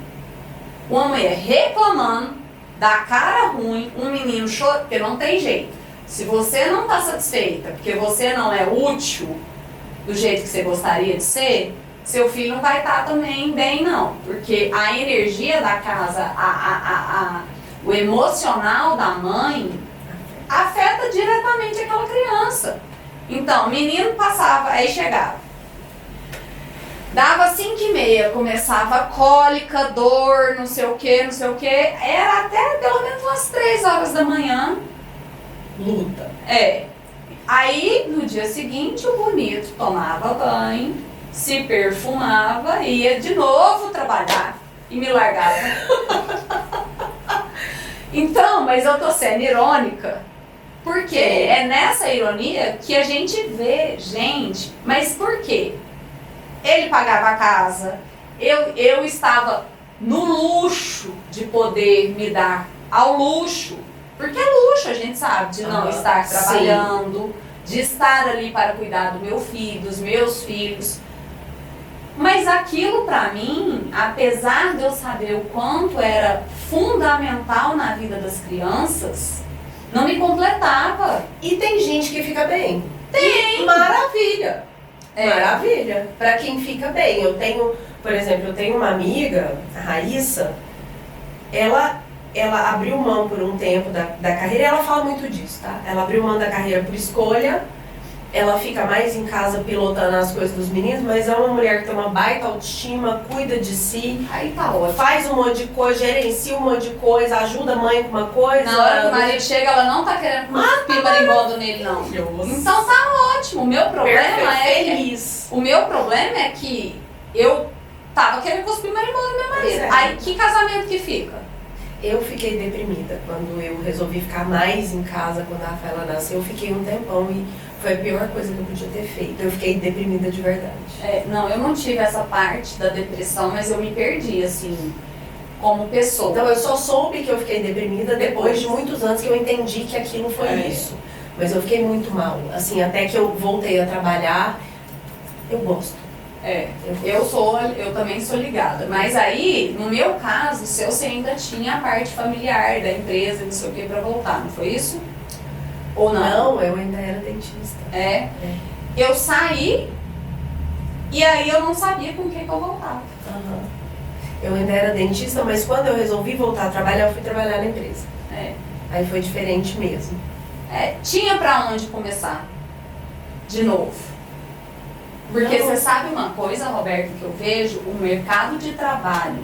uma mulher reclamando, da cara ruim, um menino chorando, porque não tem jeito. Se você não está satisfeita, porque você não é útil do jeito que você gostaria de ser, seu filho não vai estar também bem, não. Porque a energia da casa, o emocional da mãe, afeta diretamente aquela criança. Então, o menino passava, aí chegava. Dava 5h30, começava cólica, dor, não sei o que, não sei o que. Era até pelo menos umas 3 horas da manhã. Luta. Aí, no dia seguinte, o bonito tomava banho, se perfumava, ia de novo trabalhar e me largava. Então, mas eu tô sendo irônica, porque é nessa ironia que a gente vê, gente, mas por quê? Ele pagava a casa, eu estava no luxo de poder me dar ao luxo, porque é luxo, a gente sabe, de não estar trabalhando, de estar ali para cuidar do meu filho, dos meus filhos. Mas aquilo para mim, apesar de eu saber o quanto era fundamental na vida das crianças, não me completava. E tem gente que fica bem. Tem! Maravilha! Maravilha! Pra quem fica bem. Eu tenho, por exemplo, uma amiga, a Raíssa, ela abriu mão por um tempo da carreira, e ela fala muito disso, tá? Ela abriu mão da carreira por escolha, ela fica mais em casa pilotando as coisas dos meninos, mas é uma mulher que tem uma baita autoestima, cuida de si, Aí tá ótimo. faz um monte de coisa, gerencia um monte de coisa, ajuda a mãe com uma coisa. Na hora que o marido chega, ela não tá querendo cuspir marimbondo nele, não. Então tá ótimo. O meu problema feliz. O meu problema é que eu tava querendo cuspir marimbondo no meu marido. É. Aí que casamento que fica? Eu fiquei deprimida quando eu resolvi ficar mais em casa quando a Rafaela nasceu. Eu fiquei um tempão e foi a pior coisa que eu podia ter feito. Eu fiquei deprimida de verdade. Não, eu não tive essa parte da depressão, mas eu me perdi, assim, como pessoa. Então eu só soube que eu fiquei deprimida depois de muitos anos que eu entendi que aquilo foi isso. Mas eu fiquei muito mal. Assim, até que eu voltei a trabalhar, eu gosto. Eu também sou ligada. Mas aí, no meu caso, você ainda tinha a parte familiar da empresa, não sei o que, pra voltar, não foi isso? Ou não? Não, eu ainda era dentista. Eu saí e aí eu não sabia com o que eu voltava. Eu ainda era dentista, mas quando eu resolvi voltar a trabalhar, eu fui trabalhar na empresa. Aí foi diferente mesmo. Tinha pra onde começar de novo. Porque você sabe uma coisa, Roberto, que eu vejo, o mercado de trabalho,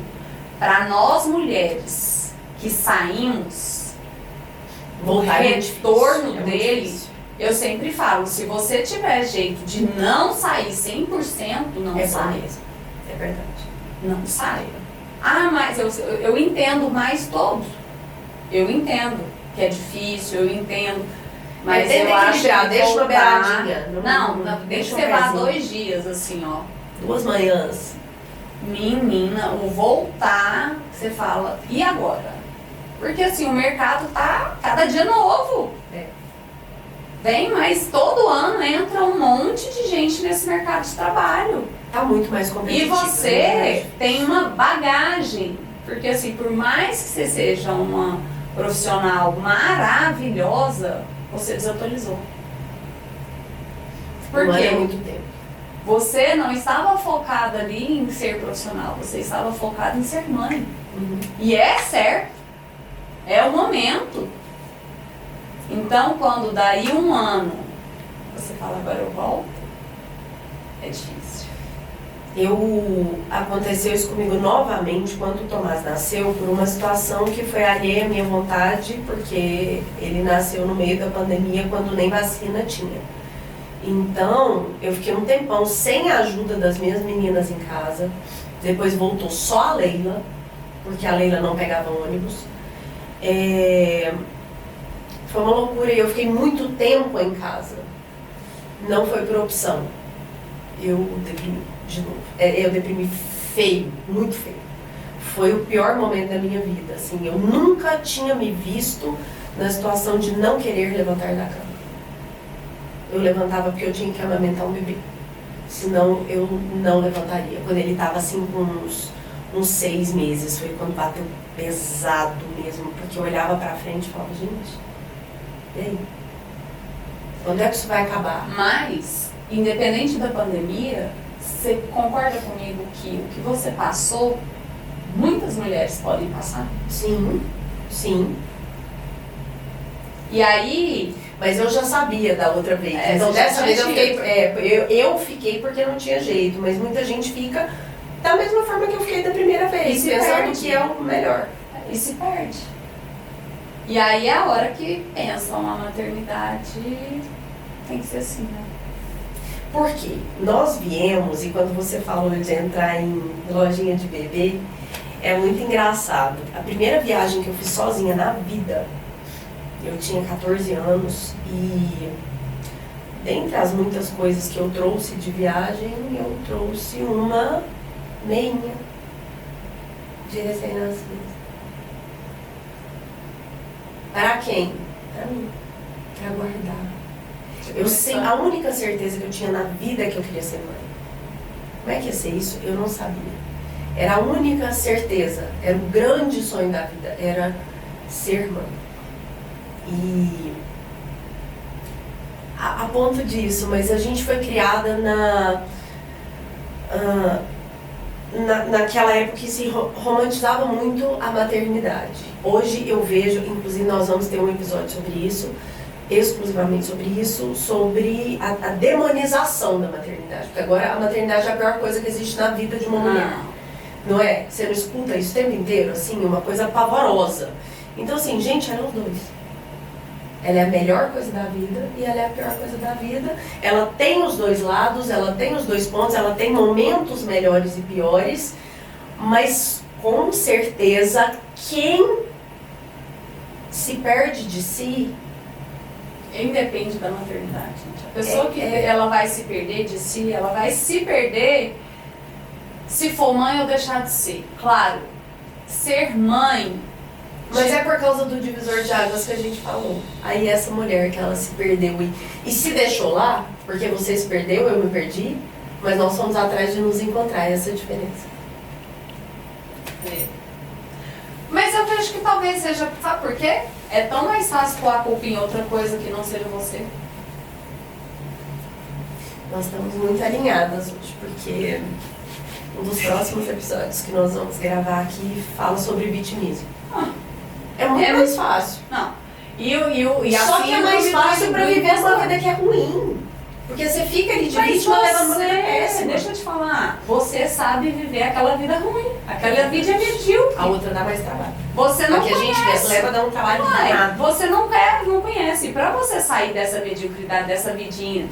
para nós mulheres que saímos, o retorno dele, eu sempre falo, se você tiver jeito de não sair 100%, não saia. Mesmo. É verdade. Não saia. Mas eu entendo mais todos. Eu entendo que é difícil, eu entendo. Mas eu acho que deixa uma beiradinha. Não, deixa você vá 2 dias, assim, ó. 2 manhãs. Menina, o voltar, você fala, e agora? Porque assim, o mercado tá cada dia novo. Vem, mas todo ano entra um monte de gente nesse mercado de trabalho. Tá muito mais competitivo. E você tem uma bagagem. Porque assim, por mais que você seja uma profissional maravilhosa, você desatualizou. Por quê? Muito tempo. Você não estava focada ali em ser profissional, você estava focada em ser mãe. E é certo. É o momento. Então, quando daí 1 ano, você fala, agora eu volto, é difícil. Aconteceu isso comigo novamente quando o Tomás nasceu, por uma situação que foi alheia à minha vontade, porque ele nasceu no meio da pandemia, quando nem vacina tinha. Então, eu fiquei um tempão sem a ajuda das minhas meninas em casa. Depois voltou só a Leila, porque a Leila não pegava ônibus. Foi uma loucura e eu fiquei muito tempo em casa. Não foi por opção. Eu deprimi de novo. Eu deprimi feio, muito feio. Foi o pior momento da minha vida. Assim, eu nunca tinha me visto na situação de não querer levantar da cama. Eu levantava porque eu tinha que amamentar um bebê. Senão eu não levantaria. Quando ele estava assim com uns 6 meses, foi quando bateu pesado mesmo. Porque eu olhava pra frente e falava, gente, e aí? Quando é que isso vai acabar? Mas, independente da pandemia, você concorda comigo que o que você passou, muitas mulheres podem passar? Sim, sim. E aí... Mas eu já sabia da outra vez. Então dessa vez eu fiquei porque não tinha jeito. Mas muita gente fica da mesma forma que eu fiquei da primeira vez, pensando que é o melhor. E se perde. E aí é a hora que pensam na maternidade, tem que ser assim, né? Por quê? Nós viemos, e quando você falou de entrar em lojinha de bebê, é muito engraçado. A primeira viagem que eu fiz sozinha na vida, eu tinha 14 anos e dentre as muitas coisas que eu trouxe de viagem, eu trouxe uma meinha de recém-nascido. Para quem? Para mim. Para guardar. A única certeza que eu tinha na vida é que eu queria ser mãe. Como é que ia ser isso? Eu não sabia. Era a única certeza, era o grande sonho da vida, era ser mãe. E a ponto disso, mas a gente foi criada naquela época que se romantizava muito a maternidade. Hoje eu vejo, inclusive nós vamos ter um episódio sobre isso, exclusivamente sobre isso, sobre a demonização da maternidade. Porque agora a maternidade é a pior coisa que existe na vida de uma mulher. Não é? Você não escuta isso o tempo inteiro, assim, uma coisa pavorosa. Então assim, gente, eram os dois. Ela é a melhor coisa da vida e ela é a pior coisa da vida. Ela tem os dois lados, ela tem os dois pontos, ela tem momentos melhores e piores, mas com certeza quem se perde de si. Independe da maternidade, gente. A pessoa que ela vai se perder de si, ela vai se perder se for mãe ou deixar de ser. Claro, ser mãe... Mas é por causa do divisor de águas que a gente falou. Aí essa mulher que ela se perdeu e se deixou lá, porque você se perdeu, eu me perdi, mas nós fomos atrás de nos encontrar, essa é a diferença. É. Mas eu acho que talvez seja, sabe por quê? É tão mais fácil pôr a culpa em outra coisa que não seja você. Nós estamos muito alinhadas hoje, porque um dos próximos episódios que nós vamos gravar aqui fala sobre vitimismo. É muito mais fácil. Não. Só que é mais fácil pra viver uma vida que é ruim. Porque você fica ali de vítima levando uma vida péssima. Deixa eu te falar, você sabe viver aquela vida ruim. Aquela vida é medíocre. A outra dá mais trabalho. Você não conhece. A gente leva a dar um trabalho danado. Você não conhece. E pra você sair dessa mediocridade, dessa vidinha,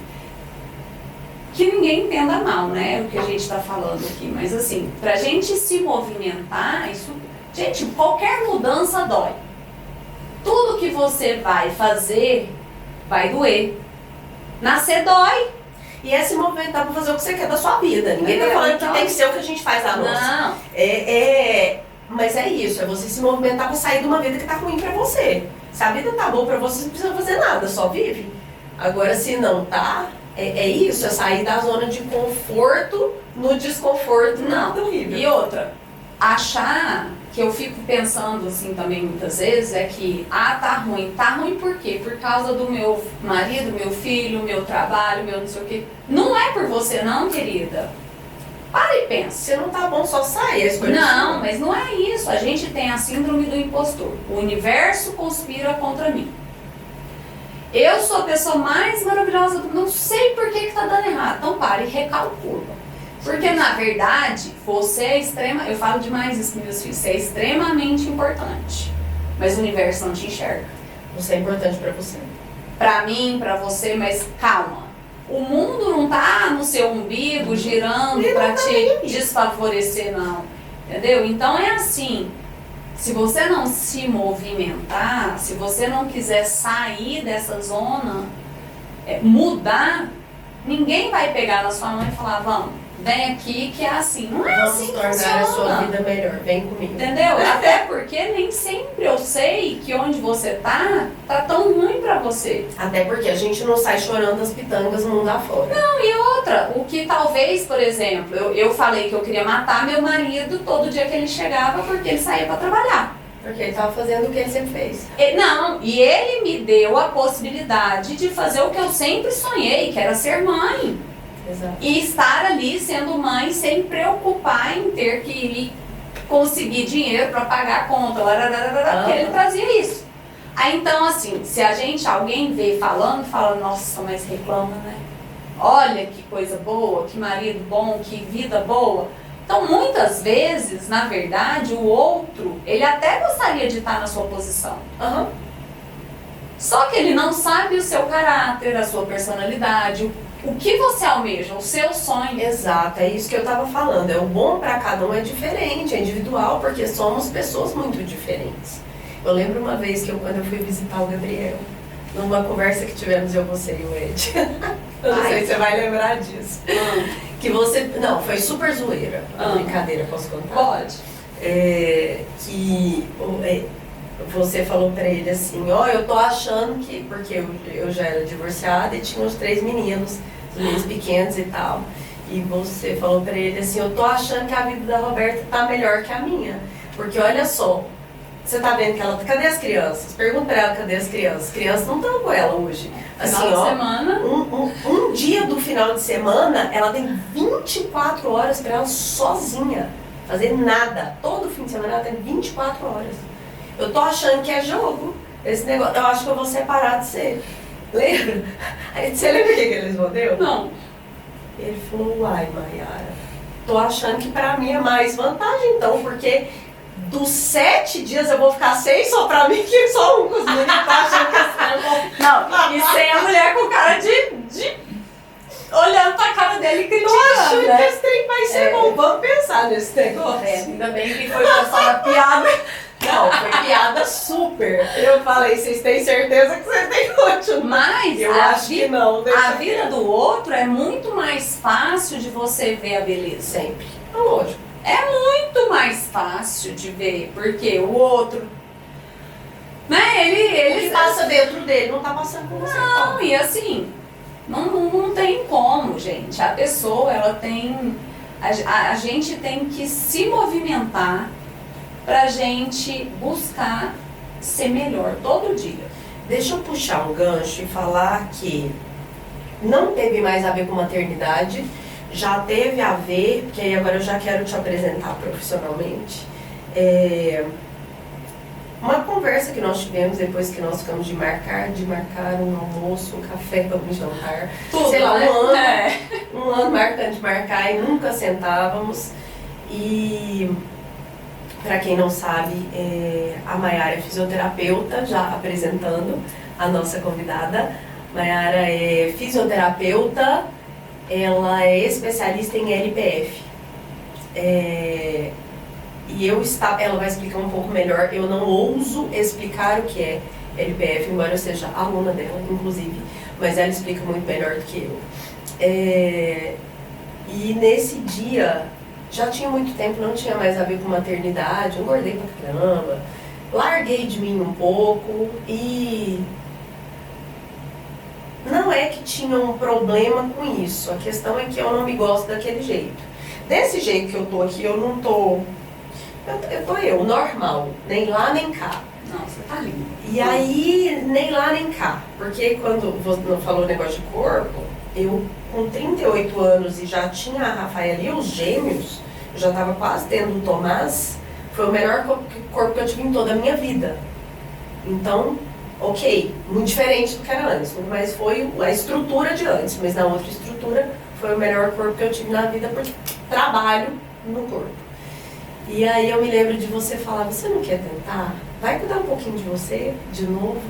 que ninguém entenda mal, né? O que a gente tá falando aqui. Mas assim, pra gente se movimentar, isso... Gente, qualquer mudança dói. Tudo que você vai fazer vai doer. Nascer dói. E é se movimentar pra fazer o que você quer da sua vida. Ninguém tá falando que tem que ser o que a gente faz da nossa. Não. Mas é isso, é você se movimentar pra sair de uma vida que tá ruim pra você. Se a vida tá boa pra você, não precisa fazer nada, só vive. Agora, se não tá, é isso, é sair da zona de conforto no desconforto. Não. Horrível. E outra, achar... que eu fico pensando assim também muitas vezes é que, tá ruim por quê? Por causa do meu marido, meu filho, meu trabalho, meu não sei o quê. Não é por você não, querida. Para e pensa. Se não tá bom, só sai. Não, mas não é isso. A gente tem a síndrome do impostor. O universo conspira contra mim. Eu sou a pessoa mais maravilhosa do mundo. Não sei por que tá dando errado. Então para e recalcula. Porque, na verdade, você é eu falo demais isso para meus filhos, você é extremamente importante, mas o universo não te enxerga. Você é importante para você. Para mim, para você, mas calma. O mundo não tá no seu umbigo girando para te desfavorecer, não. Entendeu? Então é assim, se você não se movimentar, se você não quiser sair dessa zona, mudar, ninguém vai pegar na sua mão e falar, vamos. Vem aqui que é assim. Não é vamos assim que tornar funciona. a sua vida melhor. Vem comigo. Entendeu? Até porque nem sempre eu sei que onde você tá tão ruim pra você. Até porque a gente não sai chorando as pitangas no mundo afora. Não, e outra, o que talvez, por exemplo, eu falei que eu queria matar meu marido todo dia que ele chegava porque ele saía pra trabalhar. Porque ele tava fazendo o que ele sempre fez. E ele me deu a possibilidade de fazer o que eu sempre sonhei, que era ser mãe. Exato. E estar ali sendo mãe sem preocupar em ter que ir conseguir dinheiro para pagar a conta, porque ele trazia isso. Aí então assim, se alguém vê falando, fala, nossa, mas reclama, né? Olha que coisa boa, que marido bom, que vida boa. Então muitas vezes, na verdade, o outro, ele até gostaria de estar na sua posição. Só que ele não sabe o seu caráter, a sua personalidade, o que você almeja, o seu sonho. Exato, é isso que eu tava falando. O bom para cada um é diferente, é individual, porque somos pessoas muito diferentes. Eu lembro uma vez que quando eu fui visitar o Gabriel, numa conversa que tivemos você e o Ed. Eu não sei se você vai lembrar disso. Que você... Não, foi super zoeira. Brincadeira, posso contar? Pode. Que você falou pra ele assim, eu tô achando que... Porque eu já era divorciada e tinha uns 3 meninos pequenos e tal. E você falou pra ele assim, eu tô achando que a vida da Roberta tá melhor que a minha. Porque olha só, você tá vendo que ela... Cadê as crianças? Pergunta pra ela, cadê as crianças? As crianças não estão com ela hoje. Assim, final de semana. Um dia do final de semana, ela tem 24 horas pra ela sozinha. Fazer nada. Todo fim de semana ela tem 24 horas. Eu tô achando que é jogo, esse negócio. Eu acho que eu vou separar de você. Lembra? Aí, você lembra o que ele respondeu? Não. Ele falou, uai, Maiara, tô achando que pra mim é mais vantagem então, porque dos 7 dias eu vou ficar 6 só pra mim, que só um com os meninos. Tô achando que é bom. Não, e sem a mulher com cara de olhando pra cara dele e criticando. Tô achando que esse trem vai ser bom. Vamos pensar nesse negócio. Ainda bem que foi só uma piada. Não, Não, foi piada super. Eu falei, vocês têm certeza que vocês têm que continuar? Mas Eu acho que não. A vida do outro é muito mais fácil de você ver a beleza. Sempre. Lógico. É muito mais fácil de ver, porque o outro, né, ele O que passa dentro dele não tá passando com você. Não, e assim, não tem como, gente. A pessoa, ela tem... A gente tem que se movimentar pra gente buscar ser melhor todo dia. Deixa eu puxar um gancho e falar que não teve mais a ver com maternidade, já teve a ver, porque aí agora eu já quero te apresentar profissionalmente. Uma conversa que nós tivemos depois que nós ficamos de marcar um almoço, um café, um jantar. Tudo, sei lá, né? um ano marcando de marcar e nunca sentávamos. E para quem não sabe, a Maiara é fisioterapeuta, já apresentando a nossa convidada. Maiara é fisioterapeuta, ela é especialista em LPF. E ela vai explicar um pouco melhor. Eu não ouso explicar o que é LPF, embora eu seja aluna dela, inclusive, mas ela explica muito melhor do que eu. E nesse dia, já tinha muito tempo, não tinha mais a ver com maternidade, eu engordei pra caramba, larguei de mim um pouco e não é que tinha um problema com isso, a questão é que eu não me gosto daquele jeito. Desse jeito que eu tô aqui, eu não tô... Eu tô normal, nem lá nem cá. Não, você tá linda. E aí, nem lá nem cá. Porque quando você falou o negócio de corpo, eu com 38 anos e já tinha a Rafaela e os gêmeos, eu já tava quase tendo o Tomás, foi o melhor corpo que eu tive em toda a minha vida. Então, ok, muito diferente do que era antes, mas foi a estrutura de antes, mas na outra estrutura foi o melhor corpo que eu tive na vida porque trabalho no corpo. E aí eu me lembro de você falar, você não quer tentar? Vai cuidar um pouquinho de você, de novo.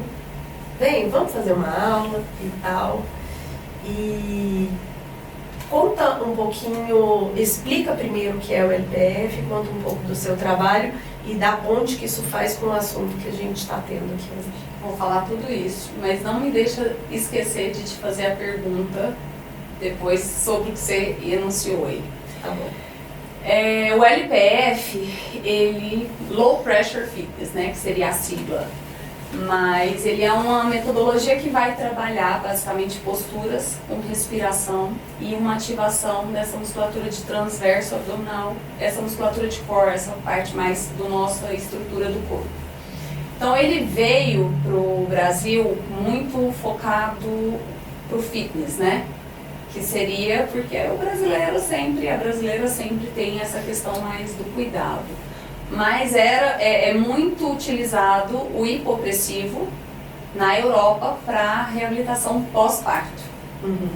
Vem, vamos fazer uma aula e tal. E conta um pouquinho, explica primeiro o que é o LPF, conta um pouco do seu trabalho e da ponte que isso faz com o assunto que a gente está tendo aqui hoje. Vou falar tudo isso, mas não me deixa esquecer de te fazer a pergunta depois sobre o que você enunciou aí. Tá bom. O LPF, ele Low Pressure Fitness, né, que seria a sigla, mas ele é uma metodologia que vai trabalhar basicamente posturas com respiração e uma ativação dessa musculatura de transverso abdominal, essa musculatura de core, essa parte mais da nossa estrutura do corpo. Então ele veio para o Brasil muito focado para o fitness, né? Que seria porque a brasileira sempre tem essa questão mais do cuidado. Mas é muito utilizado o hipopressivo na Europa para reabilitação pós-parto. Uhum.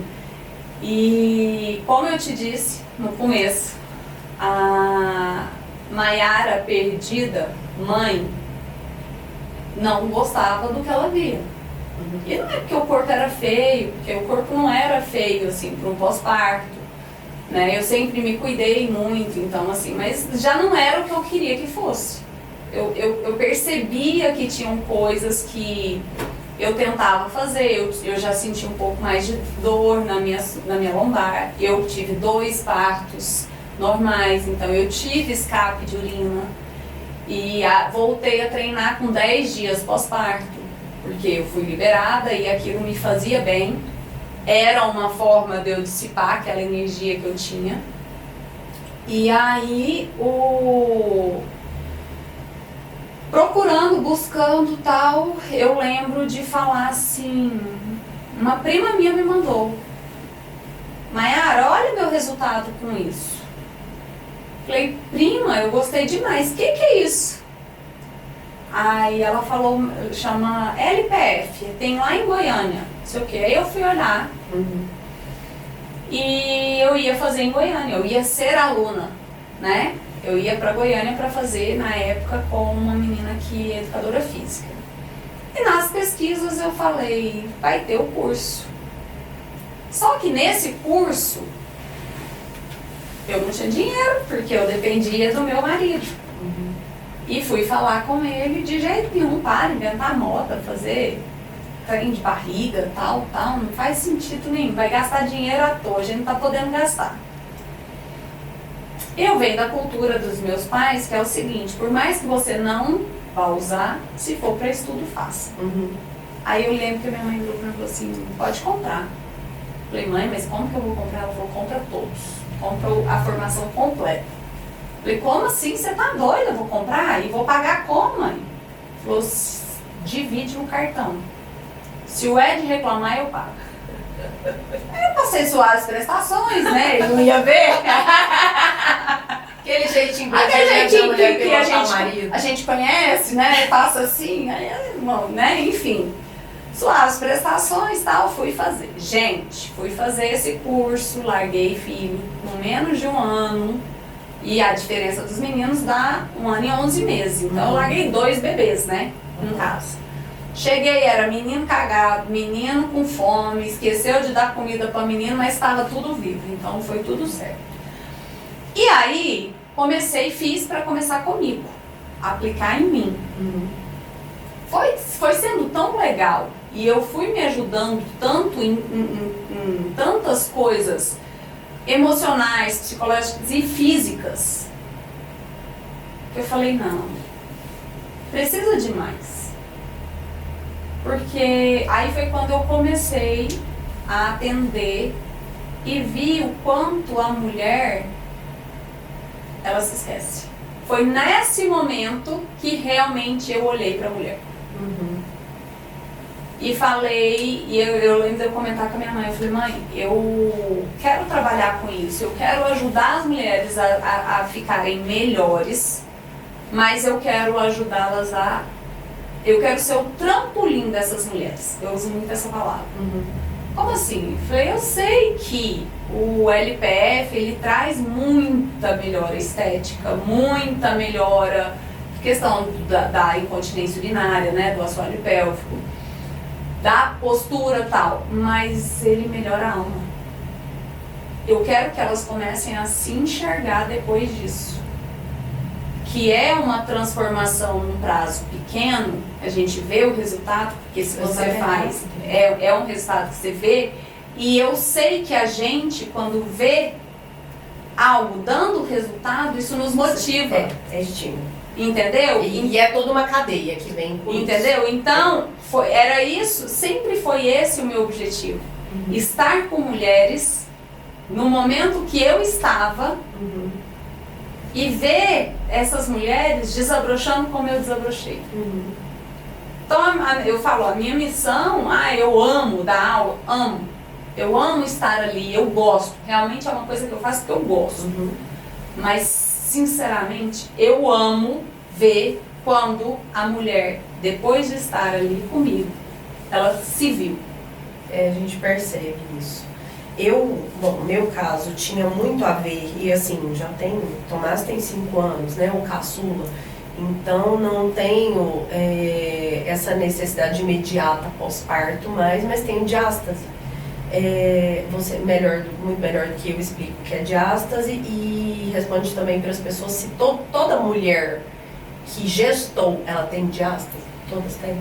E como eu te disse no começo, a Maiara perdida, mãe, não gostava do que ela via. E não é porque o corpo era feio, porque o corpo não era feio, assim, para um pós-parto, né? Eu sempre me cuidei muito, então, assim, mas já não era o que eu queria que fosse. Eu percebia que tinham coisas que eu tentava fazer, eu já senti um pouco mais de dor na minha lombar, eu tive 2 partos normais, então eu tive escape de urina e voltei a treinar com 10 dias pós-parto. Porque eu fui liberada e aquilo me fazia bem, era uma forma de eu dissipar aquela energia que eu tinha. E aí, procurando, buscando tal, eu lembro de falar assim, uma prima minha me mandou, Maiara, olha meu resultado com isso. Falei, prima, eu gostei demais, o que é isso? Aí ela falou, chama LPF, tem lá em Goiânia, não sei o que. Aí eu fui olhar e eu ia fazer em Goiânia, eu ia ser aluna, né? Eu ia pra Goiânia pra fazer, na época, com uma menina que é educadora física. E nas pesquisas eu falei, vai ter o curso. Só que nesse curso, eu não tinha dinheiro, porque eu dependia do meu marido. E fui falar com ele, de jeito nenhum, para inventar moda, fazer trem de barriga, tal, não faz sentido nenhum, vai gastar dinheiro à toa, a gente não tá podendo gastar. Eu venho da cultura dos meus pais, que é o seguinte, por mais que você não vá usar, se for para estudo, faça. Aí eu lembro que minha mãe virou pra mim e falou assim, pode comprar. Falei, mãe, mas como que eu vou comprar? Ela falou, compra todos, compra a formação completa. Falei, como assim? Você tá doida? Eu vou comprar? E vou pagar como, mãe? Falou, divide no cartão. Se o Ed reclamar, eu pago. Aí eu passei suaves prestações, né? Ele não ia ver. Aquele jeitinho que a gente conhece, né? Passa assim, aí, né? Enfim. Suaves prestações e tal, fui fazer. Gente, fui fazer esse curso, larguei filho com menos de 1 ano. E a diferença dos meninos dá 1 ano e 11 meses. Então eu larguei 2 bebês, né? Em casa. Cheguei, era menino cagado, menino com fome, esqueceu de dar comida para menino, mas estava tudo vivo, então foi tudo certo. E aí, fiz para começar comigo, aplicar em mim. Foi sendo tão legal, e eu fui me ajudando tanto em tantas coisas emocionais, psicológicas e físicas, que eu falei, não, precisa de mais. Porque aí foi quando eu comecei a atender e vi o quanto a mulher, ela se esquece. Foi nesse momento que realmente eu olhei para a mulher. E falei, e eu lembro de eu comentar com a minha mãe, eu falei, mãe, eu quero trabalhar com isso, eu quero ajudar as mulheres a ficarem melhores, mas eu quero ajudá-las eu quero ser o trampolim dessas mulheres. Eu uso muito essa palavra. Como assim? Eu falei, eu sei que o LPF, ele traz muita melhora estética, muita melhora, questão da incontinência urinária, né, do assoalho pélvico, da postura e tal, mas ele melhora a alma. Eu quero que elas comecem a se enxergar depois disso. Que é uma transformação num prazo pequeno, a gente vê o resultado, porque se você faz, é um resultado que você vê, e eu sei que a gente, quando vê algo dando resultado, isso nos motiva. É estímulo. Entendeu? E é toda uma cadeia que vem com entendeu? Isso. Então, era isso, sempre foi esse o meu objetivo. Estar com mulheres no momento que eu estava, e ver essas mulheres desabrochando como eu desabrochei. Então eu falo, a minha missão, eu amo dar aula, amo. Eu amo estar ali, eu gosto. Realmente é uma coisa que eu faço porque eu gosto. Mas, sinceramente, eu amo ver quando a mulher, depois de estar ali comigo, ela se viu. A gente percebe isso. No meu caso, tinha muito a ver, e assim, Tomás tem 5 anos, né, o caçula, então não tenho essa necessidade imediata pós-parto mas tenho diástase. Você muito melhor do que eu explico o que é diástase e responde também para as pessoas se toda mulher que gestou, ela tem diástase? Todas têm?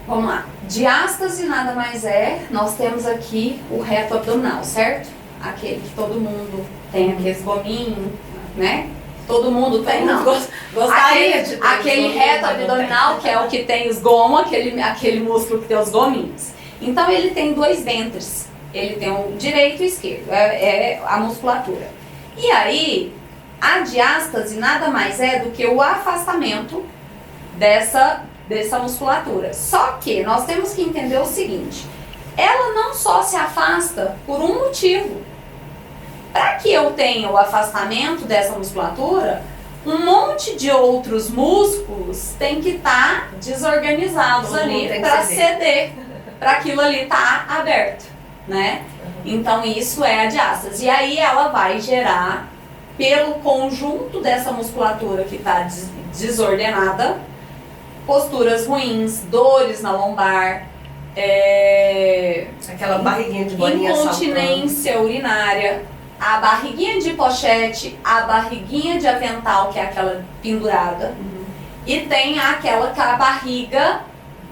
Vamos lá. Diástase nada mais nós temos aqui o reto abdominal, certo? Aquele que todo mundo tem, aqueles gominhos, né? Todo mundo tem, não. Gostaria de ter aquele reto abdominal, que é o que tem os gomos, aquele músculo que tem os gominhos. Então ele tem 2 ventres. Ele tem o direito e o esquerdo, é a musculatura. E aí, a diástase nada mais do que o afastamento dessa musculatura. Só que nós temos que entender o seguinte, ela não só se afasta por um motivo. Para que eu tenha o afastamento dessa musculatura, um monte de outros músculos tem que estar desorganizados ali para ceder, para aquilo ali estar aberto, né? Então isso é a diástase. E aí ela vai gerar, pelo conjunto dessa musculatura que está desordenada, posturas ruins, dores na lombar, aquela barriguinha de bolinha, incontinência urinária, a barriguinha de pochete, a barriguinha de avental, que é aquela pendurada, E tem aquela com a barriga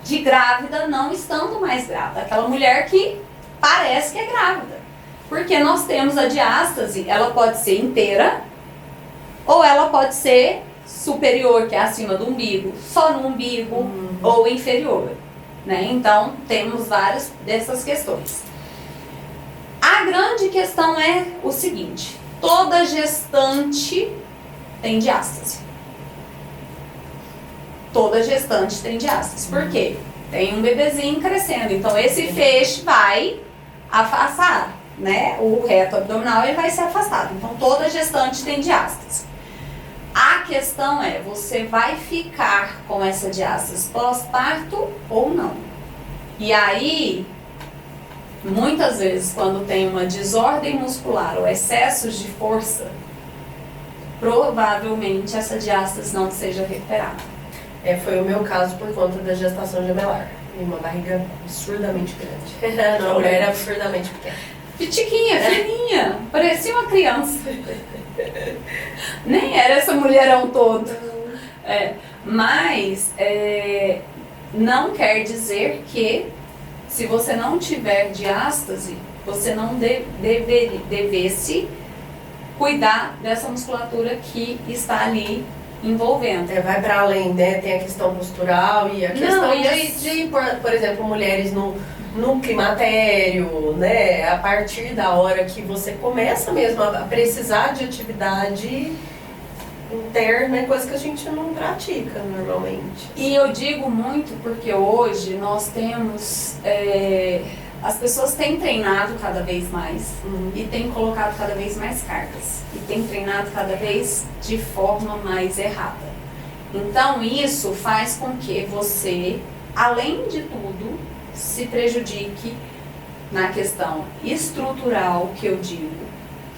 de grávida não estando mais grávida. Aquela mulher que parece que é grávida. Porque nós temos a diástase, ela pode ser inteira ou ela pode ser superior, que é acima do umbigo, só no umbigo, ou inferior. Né? Então, temos várias dessas questões. A grande questão é o seguinte: toda gestante tem diástase. Toda gestante tem diástase. Por quê? Tem um bebezinho crescendo, então esse feixe vai afastar, né? O reto abdominal ele vai ser afastado. Então toda gestante tem diástase. A questão é, você vai ficar com essa diástase pós-parto ou não? E aí, muitas vezes, quando tem uma desordem muscular ou excessos de força, provavelmente essa diástase não seja recuperada. Foi o meu caso por conta da gestação gemelar. E uma barriga absurdamente grande. A mulher era absurdamente pequena. Pitiquinha, fininha, parecia uma criança. Nem era essa mulherão todo. Mas não quer dizer que se você não tiver diástase, você não devesse cuidar dessa musculatura que está ali envolvendo. Vai para além, né? Tem a questão postural e a questão de por exemplo, mulheres no climatério, né? A partir da hora que você começa mesmo a precisar de atividade interna, coisa que a gente não pratica normalmente. E eu digo muito porque hoje nós temos... as pessoas têm treinado cada vez mais e têm colocado cada vez mais cargas. E têm treinado cada vez de forma mais errada. Então isso faz com que você, além de tudo, se prejudique na questão estrutural, que eu digo,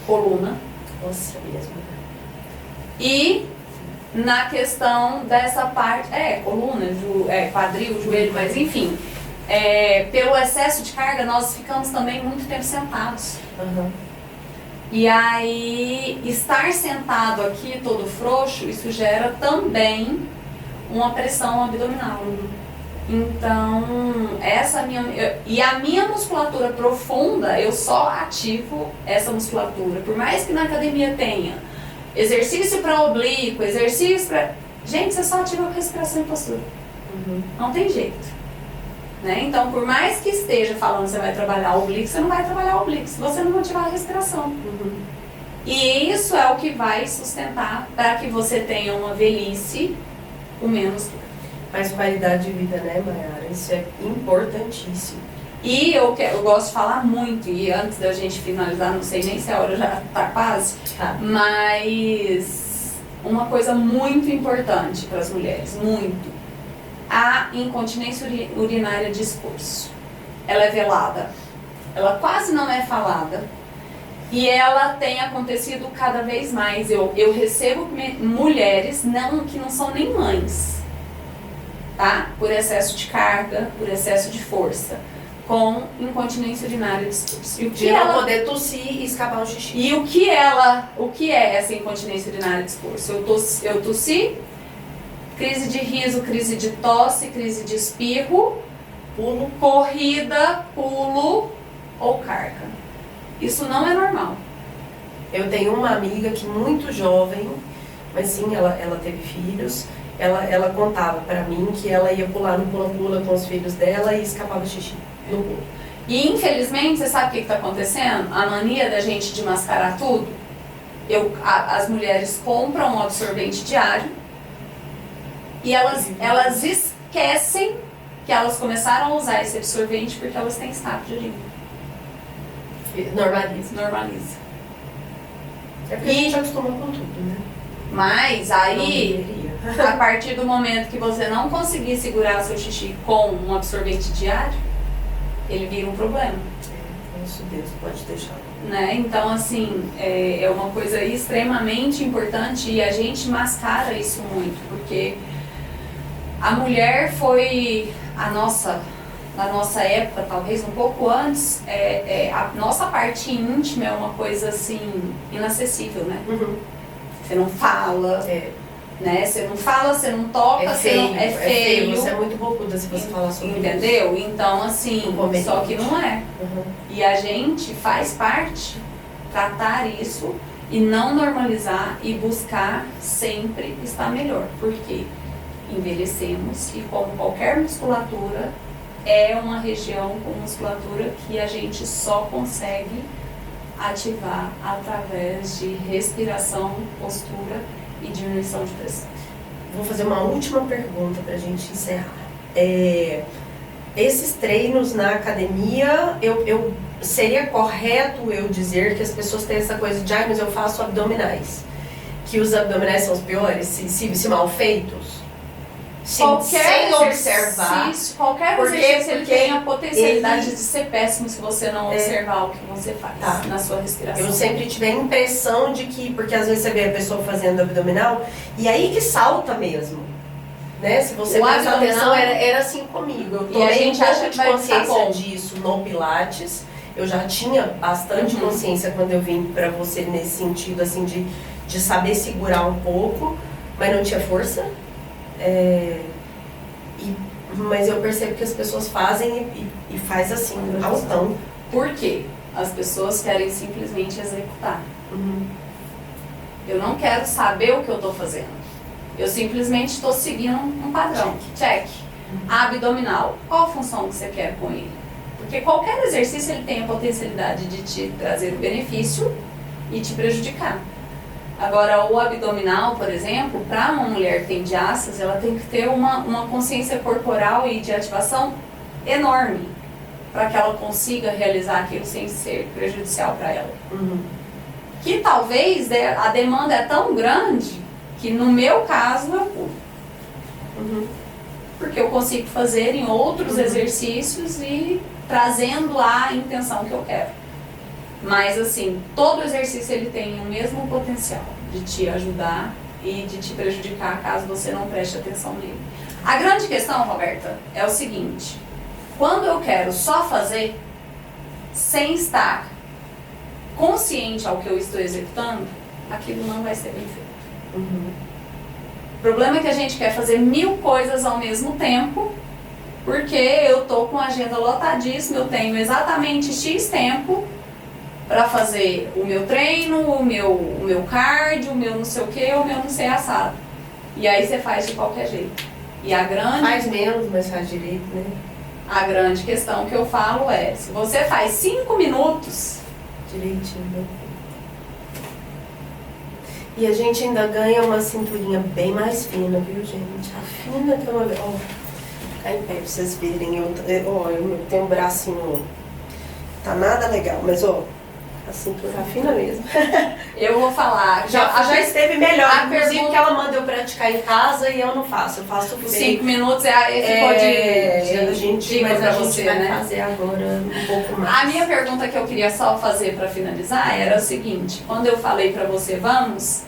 coluna. Nossa, mesmo. E na questão dessa parte, coluna, quadril, joelho, mas enfim... pelo excesso de carga, nós ficamos também muito tempo sentados. E aí, estar sentado aqui, todo frouxo, isso gera também uma pressão abdominal. Então, a minha musculatura profunda, eu só ativo essa musculatura. Por mais que na academia tenha exercício para oblíquo, exercício para... Gente, você só ativa a respiração e postura. Não tem jeito. Né? Então, por mais que esteja falando que você vai trabalhar o oblíquo, você não vai trabalhar o oblíquo se você não ativar a respiração. E isso é o que vai sustentar para que você tenha uma velhice com menos dor. Mais qualidade de vida, né, Mayara? Isso é importantíssimo. E eu gosto de falar muito, e antes da gente finalizar, não sei nem se a hora já está quase, mas uma coisa muito importante para as mulheres, muito. A incontinência urinária de esforço. Ela é velada, ela quase não é falada e ela tem acontecido cada vez mais. Eu recebo mulheres que não são nem mães, tá? Por excesso de carga, por excesso de força, com incontinência urinária de esforço. E o que ela poder tossir e escapar o xixi. E o que é essa incontinência urinária de esforço? Eu tossi, crise de riso, crise de tosse, crise de espirro, pulo, corrida, pulo ou carga. Isso não é normal. Eu tenho uma amiga que muito jovem, mas sim, ela teve filhos, ela contava pra mim que ela ia pular no pula-pula com os filhos dela e escapava xixi no pulo. E infelizmente, você sabe o que está acontecendo? A mania da gente de mascarar tudo. As mulheres compram um absorvente diário, e elas esquecem que elas começaram a usar esse absorvente porque elas têm escape de urina. Normaliza. É porque a gente acostuma com tudo, né? Mas aí, a partir do momento que você não conseguir segurar seu xixi com um absorvente diário, ele vira um problema. Nossa Deus, pode deixar. Né? Então, assim, é uma coisa extremamente importante e a gente mascara isso muito, porque a mulher foi na nossa época, talvez um pouco antes, a nossa parte íntima é uma coisa assim inacessível, né? Você não fala, né? Você não fala, você não toca, É feio, você não, é feio. Você é muito bocuda se você falar sobre Entendeu? Então, assim, Inconveniente. só que não é. Uhum. E a gente faz parte tratar isso e não normalizar e buscar sempre estar melhor. Porque envelhecemos e como qualquer musculatura, é uma região com musculatura que a gente só consegue ativar através de respiração, postura e diminuição de pressão. Vou fazer uma última pergunta pra gente encerrar. Esses treinos na academia, seria correto eu dizer que as pessoas têm essa coisa de, mas eu faço abdominais. Que os abdominais são os piores, se mal feitos? Sem observar. Qualquer Por quê? exercício ele Porque tem a potencialidade ele- de ser péssimo se você não observar o que você faz Tá. na sua respiração. Eu sempre tive a impressão de que, porque às vezes você vê a pessoa fazendo abdominal, e aí que salta mesmo. Né? Se você O prestar abdominal- atenção, era assim comigo. Eu E a tomei gente um pouco acha que de vai ficar consciência bom. disso no Pilates. Eu já tinha bastante consciência quando eu vim pra você nesse sentido, assim, de saber segurar um pouco, mas não tinha força. Mas eu percebo que as pessoas fazem e faz assim, altão. Por quê? As pessoas querem simplesmente executar. Eu não quero saber o que eu estou fazendo. Eu simplesmente estou seguindo um padrão. Check. Abdominal. Qual a função que você quer com ele? Porque qualquer exercício ele tem a potencialidade de te trazer benefício e te prejudicar. Agora, o abdominal, por exemplo, para uma mulher que tem diástase, ela tem que ter uma consciência corporal e de ativação enorme para que ela consiga realizar aquilo sem ser prejudicial para ela. Que talvez a demanda é tão grande que no meu caso eu pulo. Porque eu consigo fazer em outros exercícios e trazendo lá a intenção que eu quero. Mas assim, todo exercício ele tem o mesmo potencial de te ajudar e de te prejudicar caso você não preste atenção nele. A grande questão, Roberta, é o seguinte: quando eu quero só fazer sem estar consciente ao que eu estou executando, aquilo não vai ser bem feito. O problema é que a gente quer fazer 1000 coisas ao mesmo tempo, porque eu tô com a agenda lotadíssima, eu tenho exatamente X tempo para fazer o meu treino, o meu cardio, o meu não sei o que, o meu não sei assado. E aí você faz de qualquer jeito. E a grande... Faz menos, mas faz direito, né? A grande questão que eu falo é, se você faz 5 minutos... Direitinho, né? E a gente ainda ganha uma cinturinha bem mais fina, viu, gente? A fina que é uma... Ó, ficar em pé pra vocês verem. Eu tenho um bracinho... Tá nada legal, mas ó... A cintura fina mesmo. Eu vou falar... Já esteve melhor, a inclusive pergunta- que ela manda eu praticar em casa e eu não faço. Eu faço Os 5 minutos ficou a gente, dica mas pra a gente você, vai né? fazer agora um pouco mais. A minha pergunta que eu queria só fazer para finalizar era o seguinte: quando eu falei para você, vamos,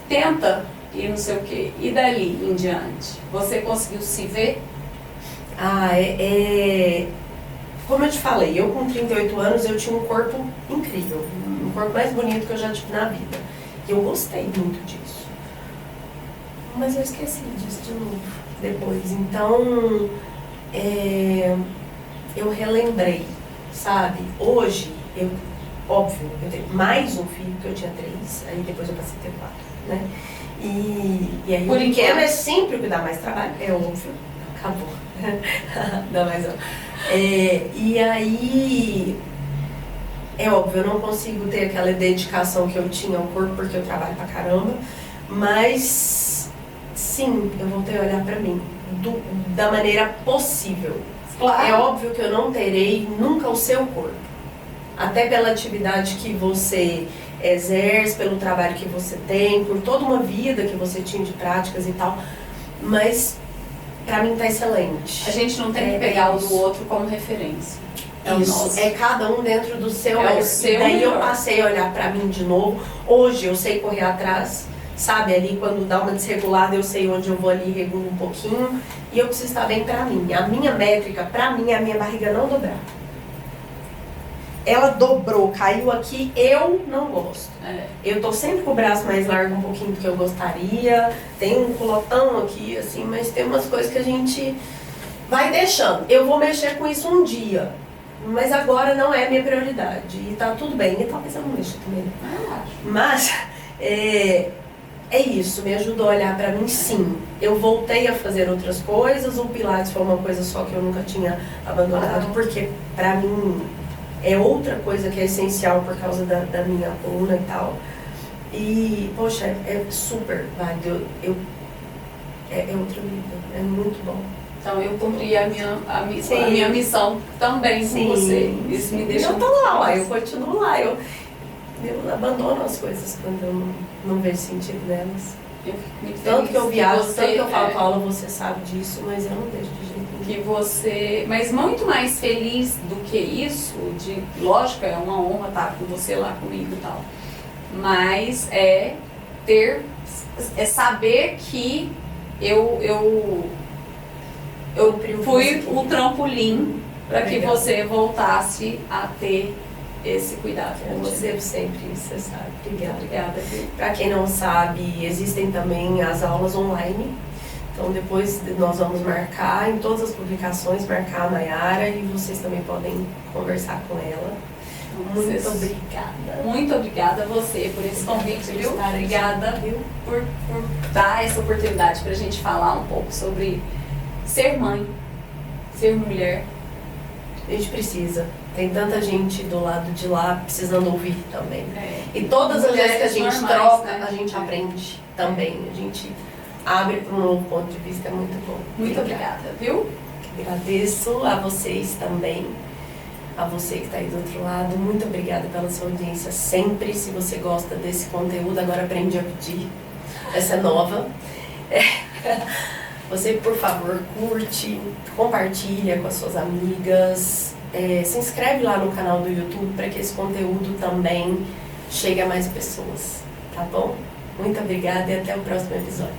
tenta e não sei o que, e dali em diante, você conseguiu se ver? Como eu te falei, eu com 38 anos eu tinha um corpo incrível, um corpo mais bonito que eu já tive na vida. E eu gostei muito disso. Mas eu esqueci disso de novo depois. Então, eu relembrei, sabe? Hoje, óbvio, eu tenho mais um filho, que eu tinha 3, aí depois eu passei a ter 4, né? E aí Por o pequeno enquanto. é sempre o que dá mais trabalho, é óbvio. Acabou. Dá mais um. E aí, é óbvio, eu não consigo ter aquela dedicação que eu tinha ao corpo, porque eu trabalho pra caramba, mas sim, eu voltei a olhar pra mim da maneira possível. Claro. É óbvio que eu não terei nunca o seu corpo, até pela atividade que você exerce, pelo trabalho que você tem, por toda uma vida que você tinha de práticas e tal, mas pra mim tá excelente. A gente não tem que pegar o do outro como referência. É o Isso, nosso. é cada um dentro do seu. É o seu e daí melhor. eu passei a olhar pra mim de novo. Hoje eu sei correr atrás, sabe? Ali quando dá uma desregulada eu sei onde eu vou ali, regulo um pouquinho. E eu preciso estar bem pra mim. A minha métrica, pra mim, é a minha barriga não dobrar. ela dobrou, caiu aqui, eu não gosto. É. Eu tô sempre com o braço mais largo um pouquinho do que eu gostaria, tem um culotão aqui, assim, mas tem umas coisas que a gente vai deixando. Eu vou mexer com isso um dia, mas agora não é minha prioridade. E tá tudo bem, e talvez eu não mexa também. Mas é isso, me ajudou a olhar pra mim, sim. Eu voltei a fazer outras coisas, o Pilates foi uma coisa só que eu nunca tinha abandonado, porque pra mim é outra coisa que é essencial por causa da minha coluna e tal. E, poxa, é super válido. É outra vida, é muito bom. Então eu cumpri a minha missão também com você. Isso me deixa. Eu tô lá, eu continuo lá. Eu abandono as coisas quando eu não vejo sentido nelas. Eu fico muito feliz. Tanto que eu viajo, você, tanto que eu falo com a aula, você sabe disso, mas eu não vejo de jeito nenhum. Que você, mas muito mais feliz do que isso, lógico, é uma honra estar com você lá comigo e tal, mas é saber que eu fui o trampolim para que você voltasse a ter esse cuidado com você. Eu sempre, você sabe. Obrigada. Obrigada. Para quem não sabe, existem também as aulas online. Então depois nós vamos marcar em todas as publicações, marcar a Mayara e vocês também podem conversar com ela. Muito obrigada. Muito obrigada a você por esse convite, viu? Obrigada viu? Por dar essa oportunidade para a gente falar um pouco sobre ser mãe, ser mulher. A gente precisa. Tem tanta gente do lado de lá precisando ouvir também. E todas as vezes que a gente troca, né? A gente aprende também. A gente abre para um novo ponto de vista, é muito bom. Muito obrigada, viu? Agradeço a vocês também, a você que está aí do outro lado. Muito obrigada pela sua audiência sempre. Se você gosta desse conteúdo, agora aprendi a pedir. Essa é nova. Você, por favor, curte, compartilha com as suas amigas. Se inscreve lá no canal do YouTube para que esse conteúdo também chegue a mais pessoas, tá bom? Muito obrigada e até o próximo episódio.